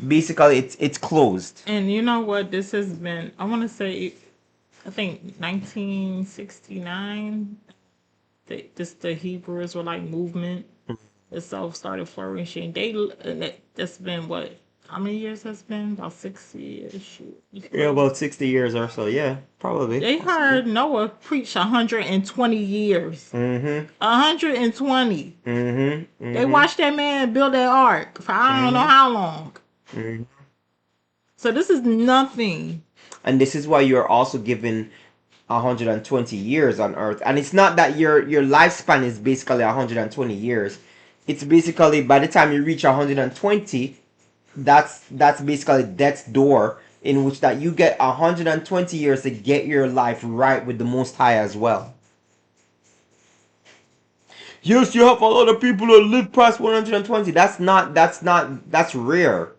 basically, it's closed. And you know what? This has been, I want to say, I think 1969, the Hebrew Israelite movement itself started flourishing. That's been what? How many years has been? About 60 years. Shoot. Yeah, about 60 years or so. Yeah, probably. They heard Noah preach 120 years. 120. They watched that man build that ark for I don't know how long. So this is nothing. And this is why you're also given 120 years on earth. And it's not that your lifespan is basically 120 years. It's basically, by the time you reach 120, that's basically death's door, in which that you get 120 years to get your life right with the Most High as well. Yes, you have a lot of people that live past 120. That's rare.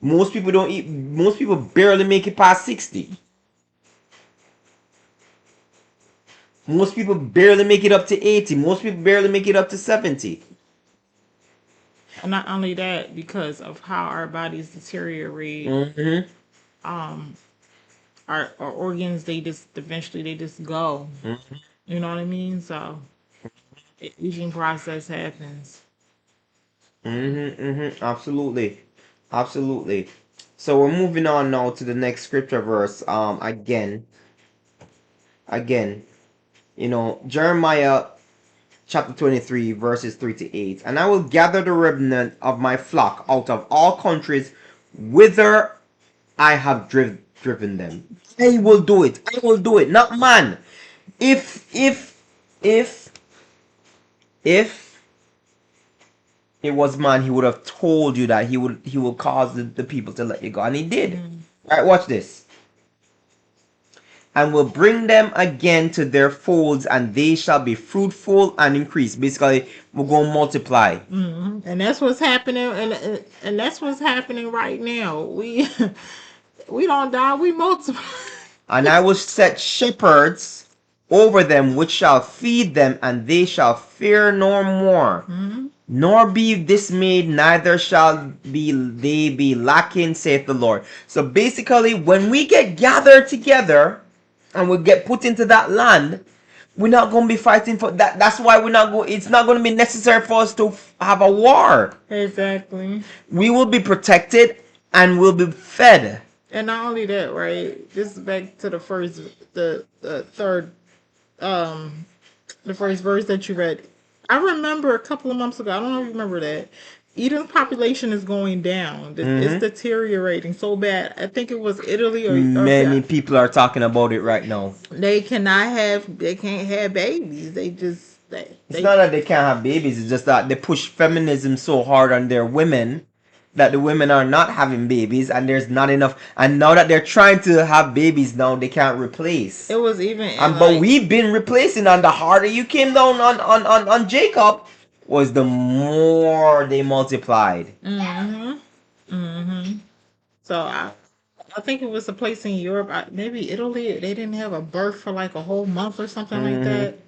Most people don't eat. Most people barely make it past 60. Most people barely make it up to 80. Most people barely make it up to 70. And not only that, because of how our bodies deteriorate, Mm-hmm. our organs, they just eventually they just go. You know what I mean? So the aging process happens. Mm-hmm. Mm-hmm. Absolutely. Absolutely. So we're moving on now to the next scripture verse. Again, Jeremiah chapter 23, verses 3 to 8. And I will gather the remnant of my flock out of all countries whither I have driven them. I will do it. I will do it. Not man. If if it was man, he would have told you that he will cause the people to let you go. And he did. Alright, watch this. And will bring them again to their folds, and they shall be fruitful and increase. Basically, we're going to multiply. And that's what's happening, and that's what's happening right now. We we don't die, we multiply. And I will set shepherds over them, which shall feed them, and they shall fear no more, nor be dismayed, neither shall they be lacking, saith the Lord. So basically, when we get gathered together and we get put into that land, we're not going to be fighting for that. That's why we're not going. It's not going to be necessary for us to have a war. Exactly. We will be protected and we'll be fed. And not only that, right? This is back to the third, the first verse that you read. I remember a couple of months ago. I don't know if you remember that. Edom's population is going down. It's deteriorating so bad. I think it was Italy or Many people are talking about it right now. they can't have babies. It's not that they can't have babies, it's just that they push feminism so hard on their women that the women are not having babies, and there's not enough. And now that they're trying to have babies, now they can't replace. It was even But we've been replacing, and the harder you came down on Jacob was the more they multiplied. So I think it was a place in Europe, maybe Italy. They didn't have a birth for like a whole month or something like that.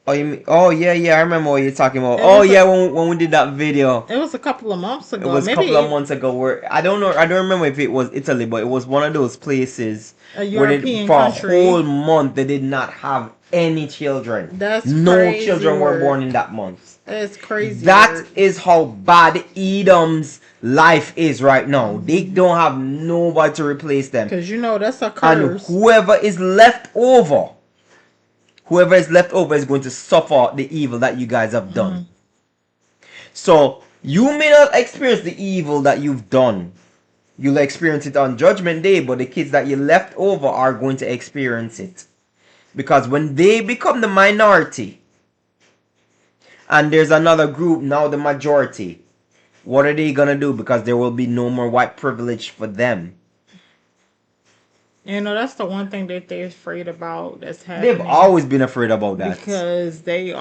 Oh, you mean? Oh, yeah, I remember what you're talking about. It Oh, was yeah, when we did that video. It was a couple of months It ago. was a Maybe couple of months ago where I don't know. I don't remember if it was Italy, but it was one of those places a where European for country. a whole month they did not have any children. That's no crazy children were work. born in that month. That's crazy. That work. is how bad Edom's life is right now. They don't have nobody to replace them, Because that's a and curse. whoever is left over is going to suffer the evil that you guys have done. So you may not experience the evil that you've done. You'll experience it on Judgment Day, but the kids that you left over are going to experience it. Because when they become the minority, and there's another group now the majority, what are they gonna do? Because there will be no more white privilege for them. That's the one thing that they're afraid about that's happening. They've always been afraid about that. Because they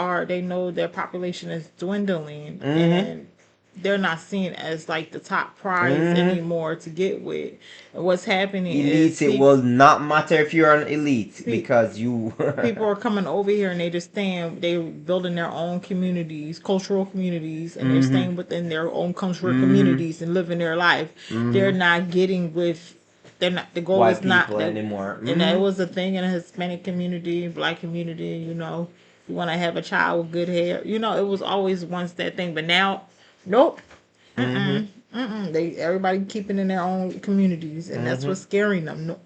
know their population is dwindling and they're not seen as like the top prize anymore to get with. And what's happening Elite, is it will not matter if you're an elite because you people are coming over here and they're building their own communities, cultural communities, and they're staying within their own cultural communities and living their life. They're not getting with the goal white is not people anymore. and that was a thing in the Hispanic community, Black community. You want to have a child with good hair. It was always once that thing, but now, nope. Everybody keeping in their own communities, and that's what's scaring them. No,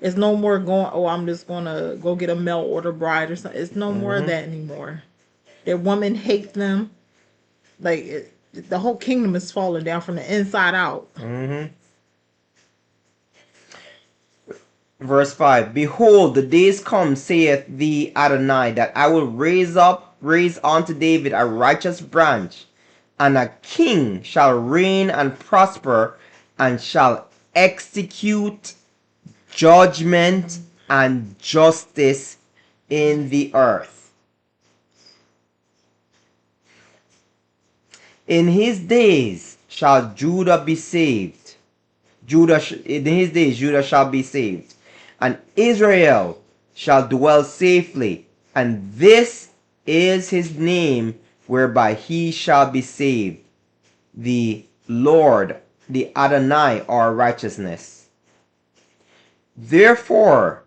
it's no more going. Oh, I'm just gonna go get a mail order bride or something. It's no more of that anymore. Their women hate them. Like the whole kingdom is falling down from the inside out. Verse 5, Behold, the days come, saith the Adonai, that I will raise unto David a righteous branch, and a king shall reign and prosper, and shall execute judgment and justice in the earth. In his days shall Judah be saved. In his days Judah shall be saved, and Israel shall dwell safely, and this is his name whereby he shall be saved, the Lord, the Adonai, our righteousness. Therefore,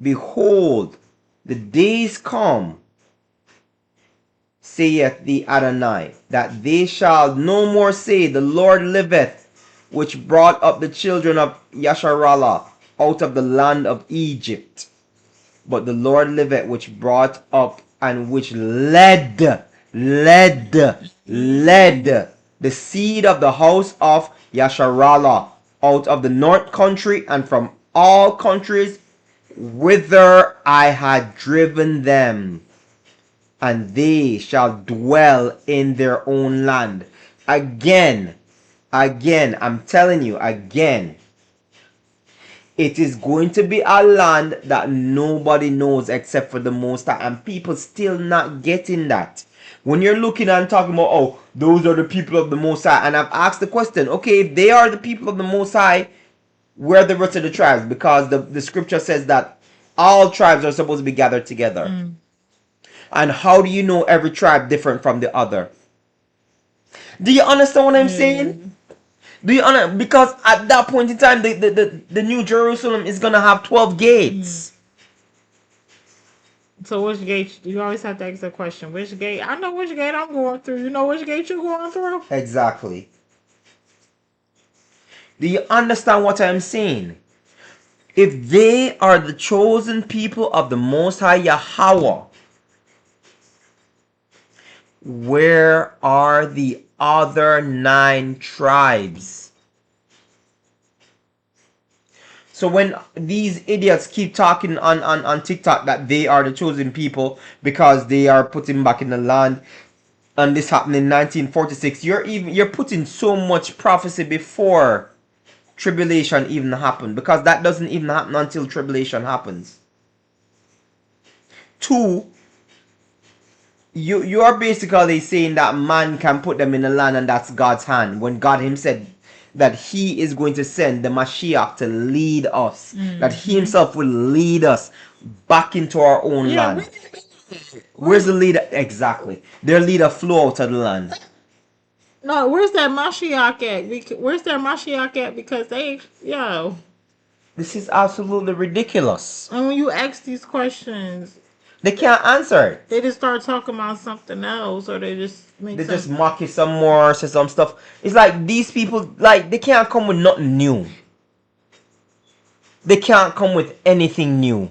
behold, the days come, saith the Adonai, that they shall no more say, the Lord liveth, which brought up the children of Yasharallah out of the land of Egypt. But the Lord liveth, which brought up and which led the seed of the house of Yasharallah out of the north country and from all countries whither I had driven them, and they shall dwell in their own land. Again, I'm telling you again, it is going to be a land that nobody knows except for the Most High, and people still not getting that. When you're looking and talking about, oh, those are the people of the Most High, and I've asked the question, okay, if they are the people of the Most High, where are the rest of the tribes? Because the scripture says that all tribes are supposed to be gathered together. And how do you know every tribe different from the other? Do you understand what I'm saying? Do you understand? Because at that point in time, the New Jerusalem is gonna have 12 gates. So which gate? You always have to ask the question. Which gate? I know which gate I'm going through. You know which gate you're going through? Exactly. Do you understand what I'm saying? If they are the chosen people of the Most High Yahweh, where are the other 9 tribes? So when these idiots keep talking on TikTok that they are the chosen people because they are putting back in the land, and this happened in 1946, you're putting so much prophecy before tribulation even happened, because that doesn't even happen until tribulation happens. 2, you are basically saying that man can put them in the land and that's God's hand, when God himself said that he is going to send the Mashiach to lead us, that he himself will lead us back into our own land. Where's the leader? Exactly. Their leader flew out of the land. No, where's that Mashiach at? Where's that Mashiach at? Because This is absolutely ridiculous. and when you ask these questions, They can't answer it. they just start talking about something else, or they just Just mock you some more, say some stuff. It's like these people, like, they can't come with nothing new. They can't come with anything new.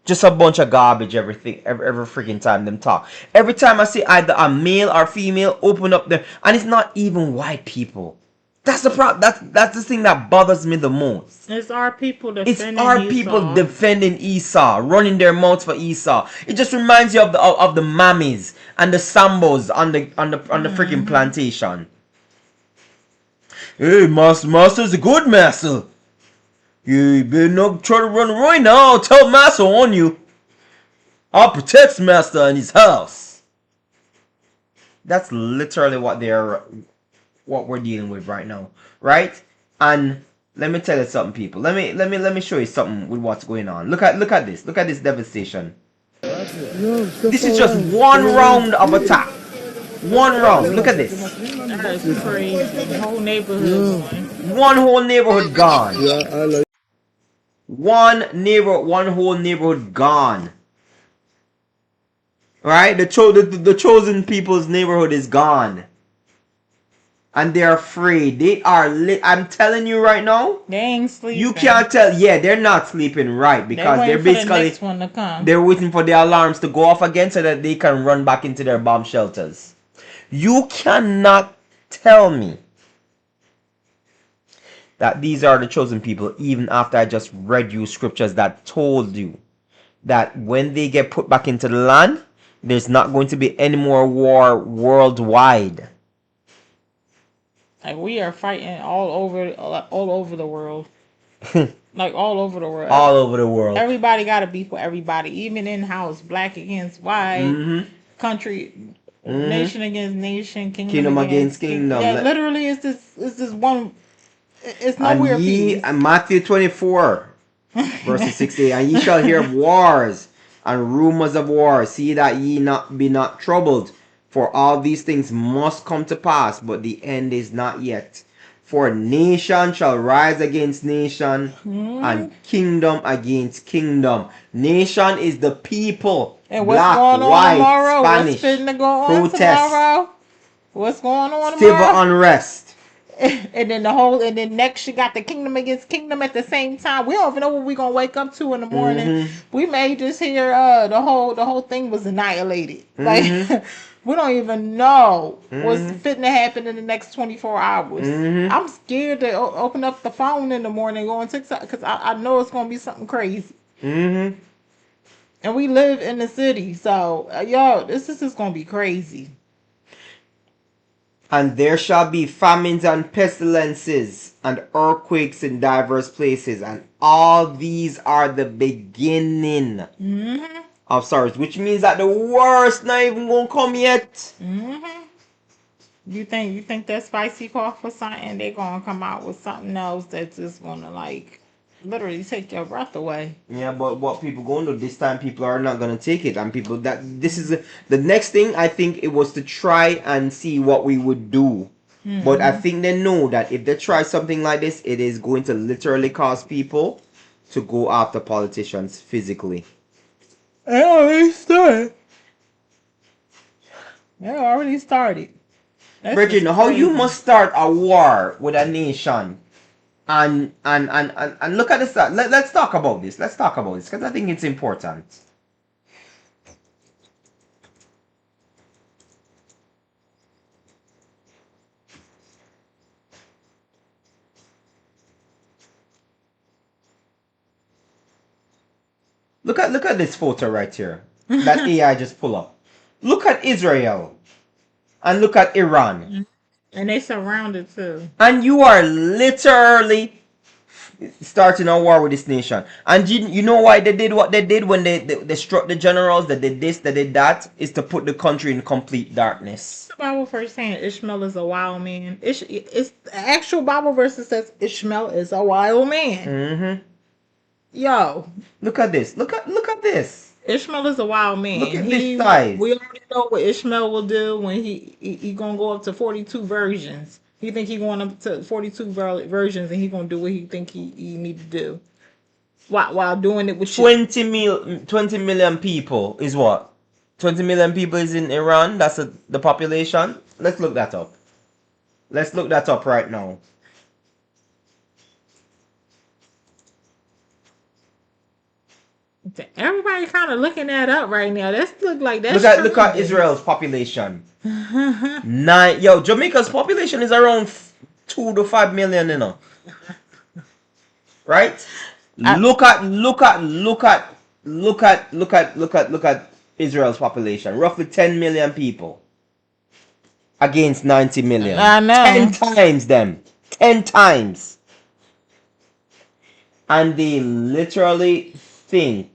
Just a bunch of garbage every freaking time them talk. Every time I see either a male or female open up there, and it's not even white people. That's the problem. That's the thing that bothers me the most. It's our people defending It's our Esau. people defending Esau, running their mouths for Esau. It just reminds you of the mammies and the sambos on the freaking plantation. Hey, master's a good master. You better not try to run away now. I'll tell master on you. I'll protect master and his house. That's literally what we're dealing with right now, right? And let me tell you something, people. Let me show you something with what's going on. Look at this. Look at this devastation. This is just one round of attack. One round. Look at this. That is crazy. The whole neighborhood going. One whole neighborhood gone. One whole neighborhood gone. Right? The chosen people's neighborhood is gone. And they're afraid. They are I'm telling you right now. They ain't sleeping. You can't tell. Yeah, they're not sleeping, right? Because they're basically the next one to come. They're waiting for the alarms to go off again so that they can run back into their bomb shelters. You cannot tell me that these are the chosen people, even after I just read you scriptures that told you that when they get put back into the land, there's not going to be any more war worldwide. Like, we are fighting all over the world. Like, all over the world. All over the world. Everybody got to be for everybody, even in house, black against white, country. Nation against nation, Kingdom against kingdom. Yeah, literally, it's this one. It's And nowhere ye, peace. and Matthew 24, verses 68, and ye shall hear of wars and rumors of wars. See that ye be not troubled, for all these things must come to pass, but the end is not yet. For nation shall rise against nation, and kingdom against kingdom. Nation is the people. And what's Black, going on white, tomorrow? What's Spanish. fitting to go on Protest. tomorrow? What's going on Civil tomorrow? unrest. And then next you got the kingdom against kingdom at the same time. We don't even know what we're gonna wake up to in the morning. We may just hear the whole thing was annihilated. Like we don't even know what's fitting to happen in the next 24 hours. I'm scared to open up the phone in the morning and go on TikTok because I know it's gonna be something crazy. And we live in the city, so yo, this is just gonna be crazy. And there shall be famines and pestilences and earthquakes in diverse places, and all these are the beginning of sorrows, which means that the worst not even gonna come yet. You think that spicy cough or something, they're gonna come out with something else that's just gonna like literally take your breath away. Yeah, but what people gonna do this time? People are not gonna take it, and people that this is the next thing. I think it was to try and see what we would do. But I think they know that if they try something like this, it is going to literally cause people to go after politicians physically. They already started. They already started. That's Bridget, just how you crazy. must start a war with a nation and look at this. Let's talk about this. Let's talk about this because I think it's important. Look at this photo right here that AI just pull up. Look at Israel and look at Iran. And they surrounded too. And you are literally starting a war with this nation. And you know why they did what they did when they struck the generals, that did this, that did that, is to put the country in complete darkness. The Bible verse saying Ishmael is a wild man. It's the actual Bible verse that says Ishmael is a wild man. Yo, Look at this. Look at this. Ishmael is a wild man. Look at this size. We already know what Ishmael will do when he gonna go up to 42 versions. He think he going up to 42 versions and he gonna do what he think he need to do. While doing it with 20 million people is what? 20 million people is in Iran. That's the population. Let's look that up. Let's look that up right now. Everybody kind of looking that up right now. That's look Look at Israel's population. Jamaica's population is around 2 to 5 million, you know. Right? Look at Israel's population. Roughly 10 million people against 90 million. I know. 10 times them. 10 times. And they literally think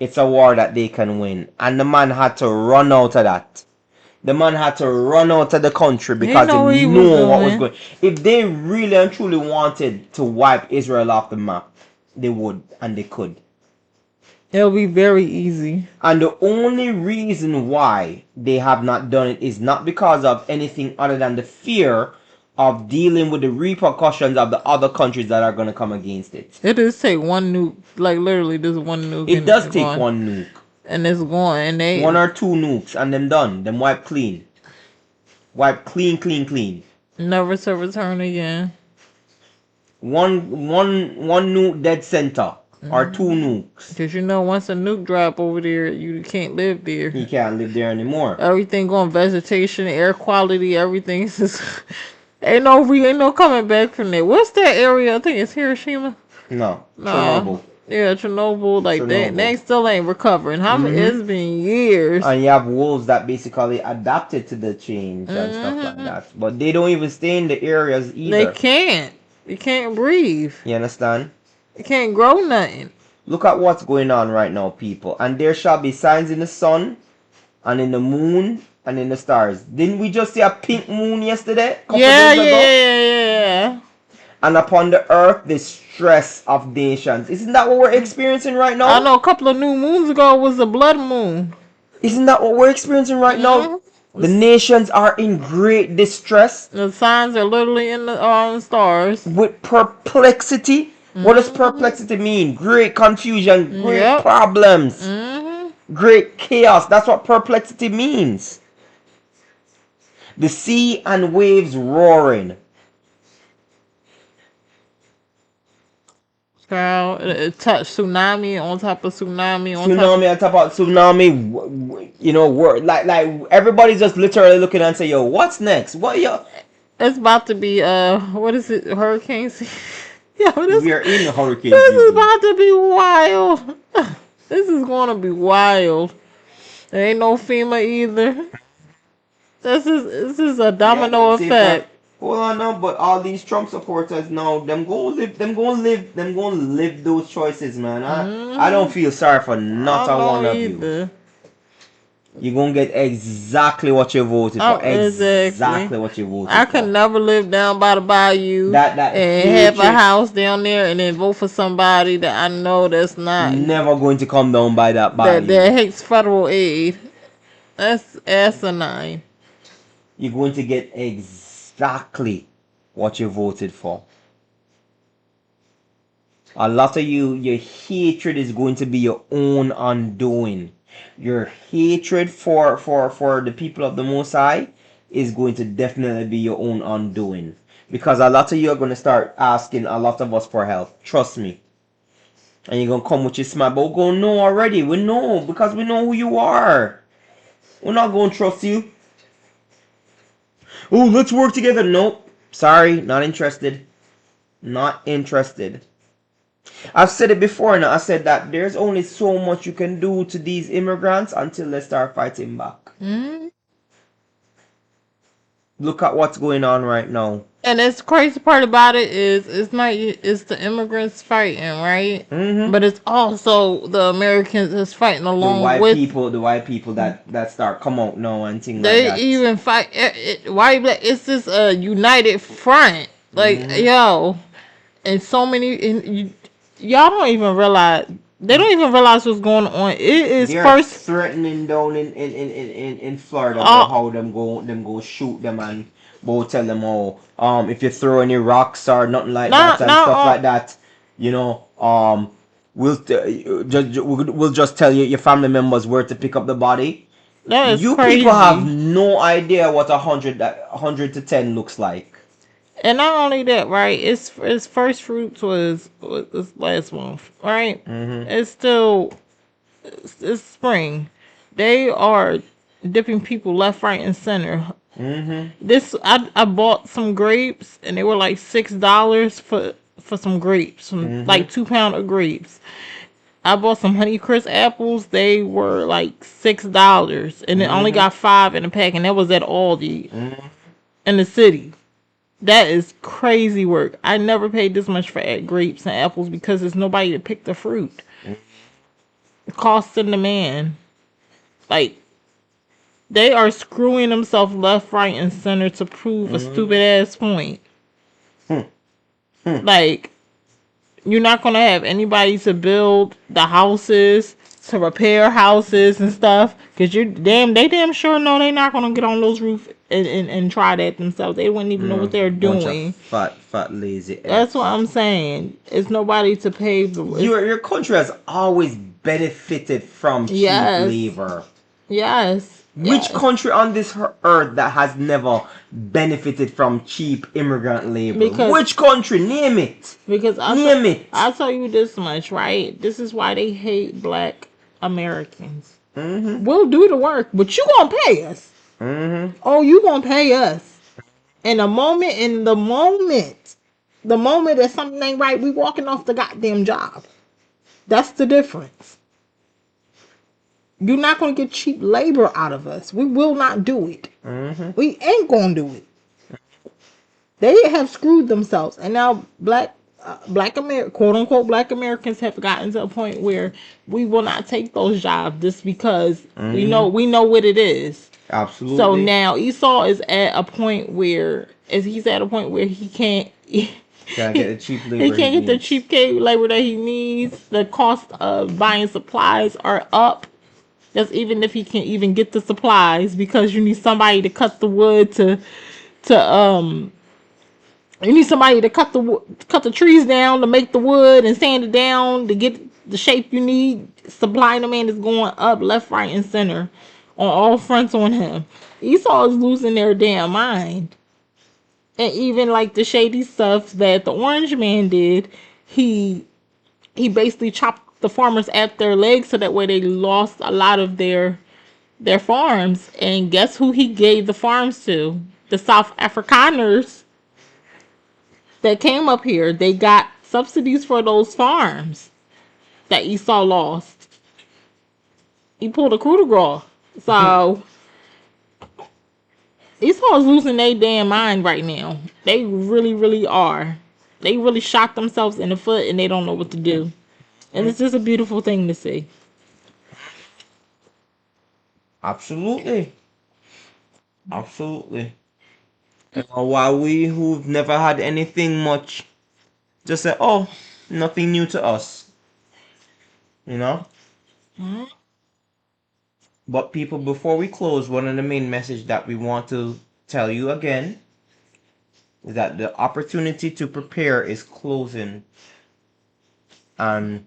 it's a war that they can win. And the man had to run out of that. The man had to run out of the country because he knew what was going. If they really and truly wanted to wipe Israel off the map, they would and they could. It'll be very easy. And the only reason why they have not done it is not because of anything other than the fear of dealing with the repercussions of the other countries that are going to come against it. It does take one nuke, like literally just one nuke. It does take one nuke. And it's going, and they... One or two nukes, and them done. Them wipe clean. Wipe clean. Never to return again. One nuke dead center. Or two nukes. Because you know, once a nuke drop over there, you can't live there. You can't live there anymore. Everything going, vegetation, air quality, everything is just... ain't no coming back from there. What's that area? I think it's Hiroshima. No. Chernobyl. Yeah, Chernobyl. Like Chernobyl. They still ain't recovering. It's been years. And you have wolves that basically adapted to the change and stuff like that. But they don't even stay in the areas either. They can't. You can't breathe. You understand? You can't grow nothing. Look at what's going on right now, people. And there shall be signs in the sun and in the moon and in the stars. Didn't we just see a pink moon yesterday? Couple Yeah, days yeah, ago? yeah. And upon the earth, the stress of nations. Isn't that what we're experiencing right I now? know a couple of new moons ago was a blood moon. Isn't that what we're experiencing right now? The nations are in great distress The signs are literally in the stars. with perplexity. What does perplexity mean? Great confusion, great Yep. problems, great chaos. That's what perplexity means. The sea and waves roaring. Girl, it touched tsunami on top of tsunami on top. Tsunami on top of tsunami. You know, like everybody's just literally looking and say, "Yo, what's next? What yo?" It's about to be what is it? Hurricane season. Yeah, We are in hurricane this is season. about to be wild. This is gonna be wild. There ain't no FEMA either. This is a domino effect. Hold on now, but all these Trump supporters now, them gonna live those choices, man. I don't feel sorry for not I a don't one know of you. either. You're gonna get exactly what you voted for. Exactly what you voted I for. could never live down by the bayou That and have a hatred house down there and then vote for somebody that I know that's not never going to come down by that that bayou. hates federal aid. That's asinine. You're going to get exactly what you voted for. A lot of you, your hatred is going to be your own undoing. Your hatred for the people of the Most High is going to definitely be your own undoing. Because a lot of you are going to start asking a lot of us for help. Trust me. And you're going to come with your smile. But we're going to know already. We know. Because we know who you are. We're not going to trust you. Oh, let's work together. Nope. Sorry. Not interested. Not interested. I've said it before now. I said that there's only so much you can do to these immigrants until they start fighting back. Look at what's going on right now. And it's crazy part about it is it's the immigrants fighting, right? But it's also the Americans that's fighting along The white people that start come out now and things like that. They even fight. White black. It's just a united front. Like yo, and so many. And y'all don't even realize. They don't even realize what's going on. It is They're first threatening down in Florida about how them go shoot them and go tell them if you throw any rocks or nothing like that and stuff like that, you know we'll just tell you your family members where to pick up the body. That is You crazy. people have no idea what 100 to 10 looks like. And not only that, right? Its first fruits was last month, right? It's still it's spring. They are dipping people left, right, and center. This I bought some grapes and they were like $6 for some grapes, some like 2 pound of grapes. I bought some Honeycrisp apples. They were like $6, and it only got 5 in a pack, and that was at Aldi in the city. That is crazy work. I never paid this much for grapes and apples because there's nobody to pick the fruit. Cost and demand. Like, they are screwing themselves left, right, and center to prove a stupid ass point. Like, you're not gonna have anybody to build the houses, to repair houses and stuff, because they damn sure know they're not gonna get on those roofs and try that themselves. They wouldn't even know what they're doing. Fat lazy. That's what I'm saying. It's nobody to pay the. Your country has always benefited from cheap labor. Yes. Which country on this earth that has never benefited from cheap immigrant labor? Which country? Name it. Because I'll tell you this much, right? This is why they hate black Americans. We'll do the work, but you gonna pay us. Oh, you gonna pay us. And the moment that something ain't right, we walking off the goddamn job. That's the difference. You're not going to get cheap labor out of us. We will not do it. We ain't going to do it. They have screwed themselves. And now black quote unquote black Americans have gotten to a point where we will not take those jobs just because we know what it is. So Absolutely. now Esau is at a point where he's at a point where he can't Can I get the cheap he labor he can't get the needs? cheap labor that he needs. The cost of buying supplies are up. That's even if he can even get the supplies, because you need somebody to cut the wood to you need somebody to cut the trees down to make the wood and sand it down to get the shape you need. Supply demand is going up left, right, and center on all fronts on him. Esau is losing their damn mind. And even like the shady stuff that the orange man did, he basically chopped the farmers at their legs so that way they lost a lot of their farms. And guess who he gave the farms to? The South Afrikaners that came up here. They got subsidies for those farms that Esau lost. He pulled a coup de grace. So Esau is losing their damn mind right now. They really, really are. They really shot themselves in the foot and they don't know what to do. And it's just a beautiful thing to see. Absolutely. Absolutely. While we who've never had anything much just say, oh, nothing new to us. You know? But people, before we close, one of the main message that we want to tell you again is that the opportunity to prepare is closing. And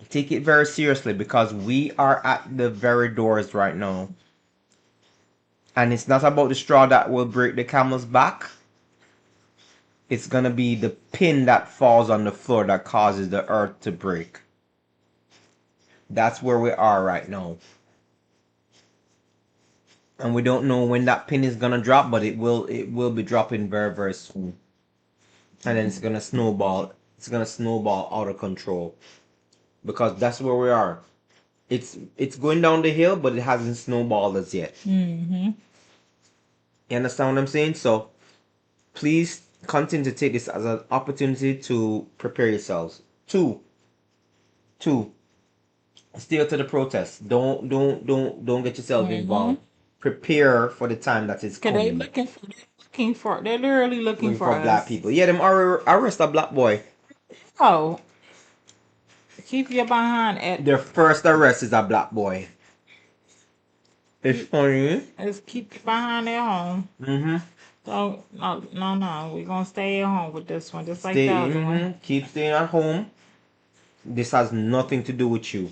take it very seriously, because we are at the very doors right now. And it's not about the straw that will break the camel's back. It's going to be the pin that falls on the floor that causes the earth to break. That's where we are right now. And we don't know when that pin is gonna drop, but it will be dropping very, very soon. And then it's gonna snowball. It's gonna snowball out of control. Because that's where we are. It's going down the hill, but it hasn't snowballed as yet. You understand what I'm saying? So please continue to take this as an opportunity to prepare yourselves. Two, stay out to the protest. Don't get yourself involved. Prepare for the time that is Cause they coming. they're literally looking for Black us. people. Yeah, them arrest a black boy. Oh, keep your behind at. Their first arrest is a black boy. It's funny. Just keep your behind at home. So no, we're gonna stay at home with this one, just like the other one. Keep staying at home. This has nothing to do with you.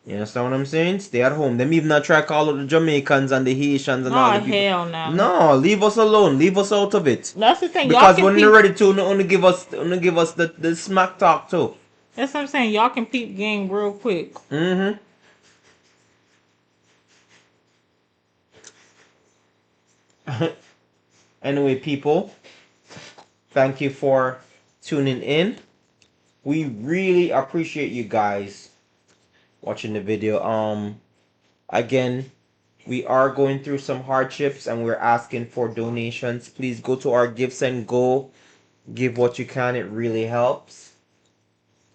You understand what I'm saying? Stay at home. Them even not try to call out the Jamaicans and the Haitians and all the Oh people. hell no. No, leave us alone. Leave us out of it. That's the thing. Y'all Because can when peep. they're ready to, only give us the smack talk too. That's what I'm saying. Y'all can peep game real quick. Anyway, people, thank you for tuning in. We really appreciate you guys watching the video. Again, we are going through some hardships and we're asking for donations. Please go to our Give Send Go. Give what you can. It really helps.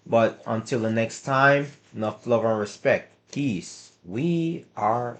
But until the next time, enough love and respect. Peace. We are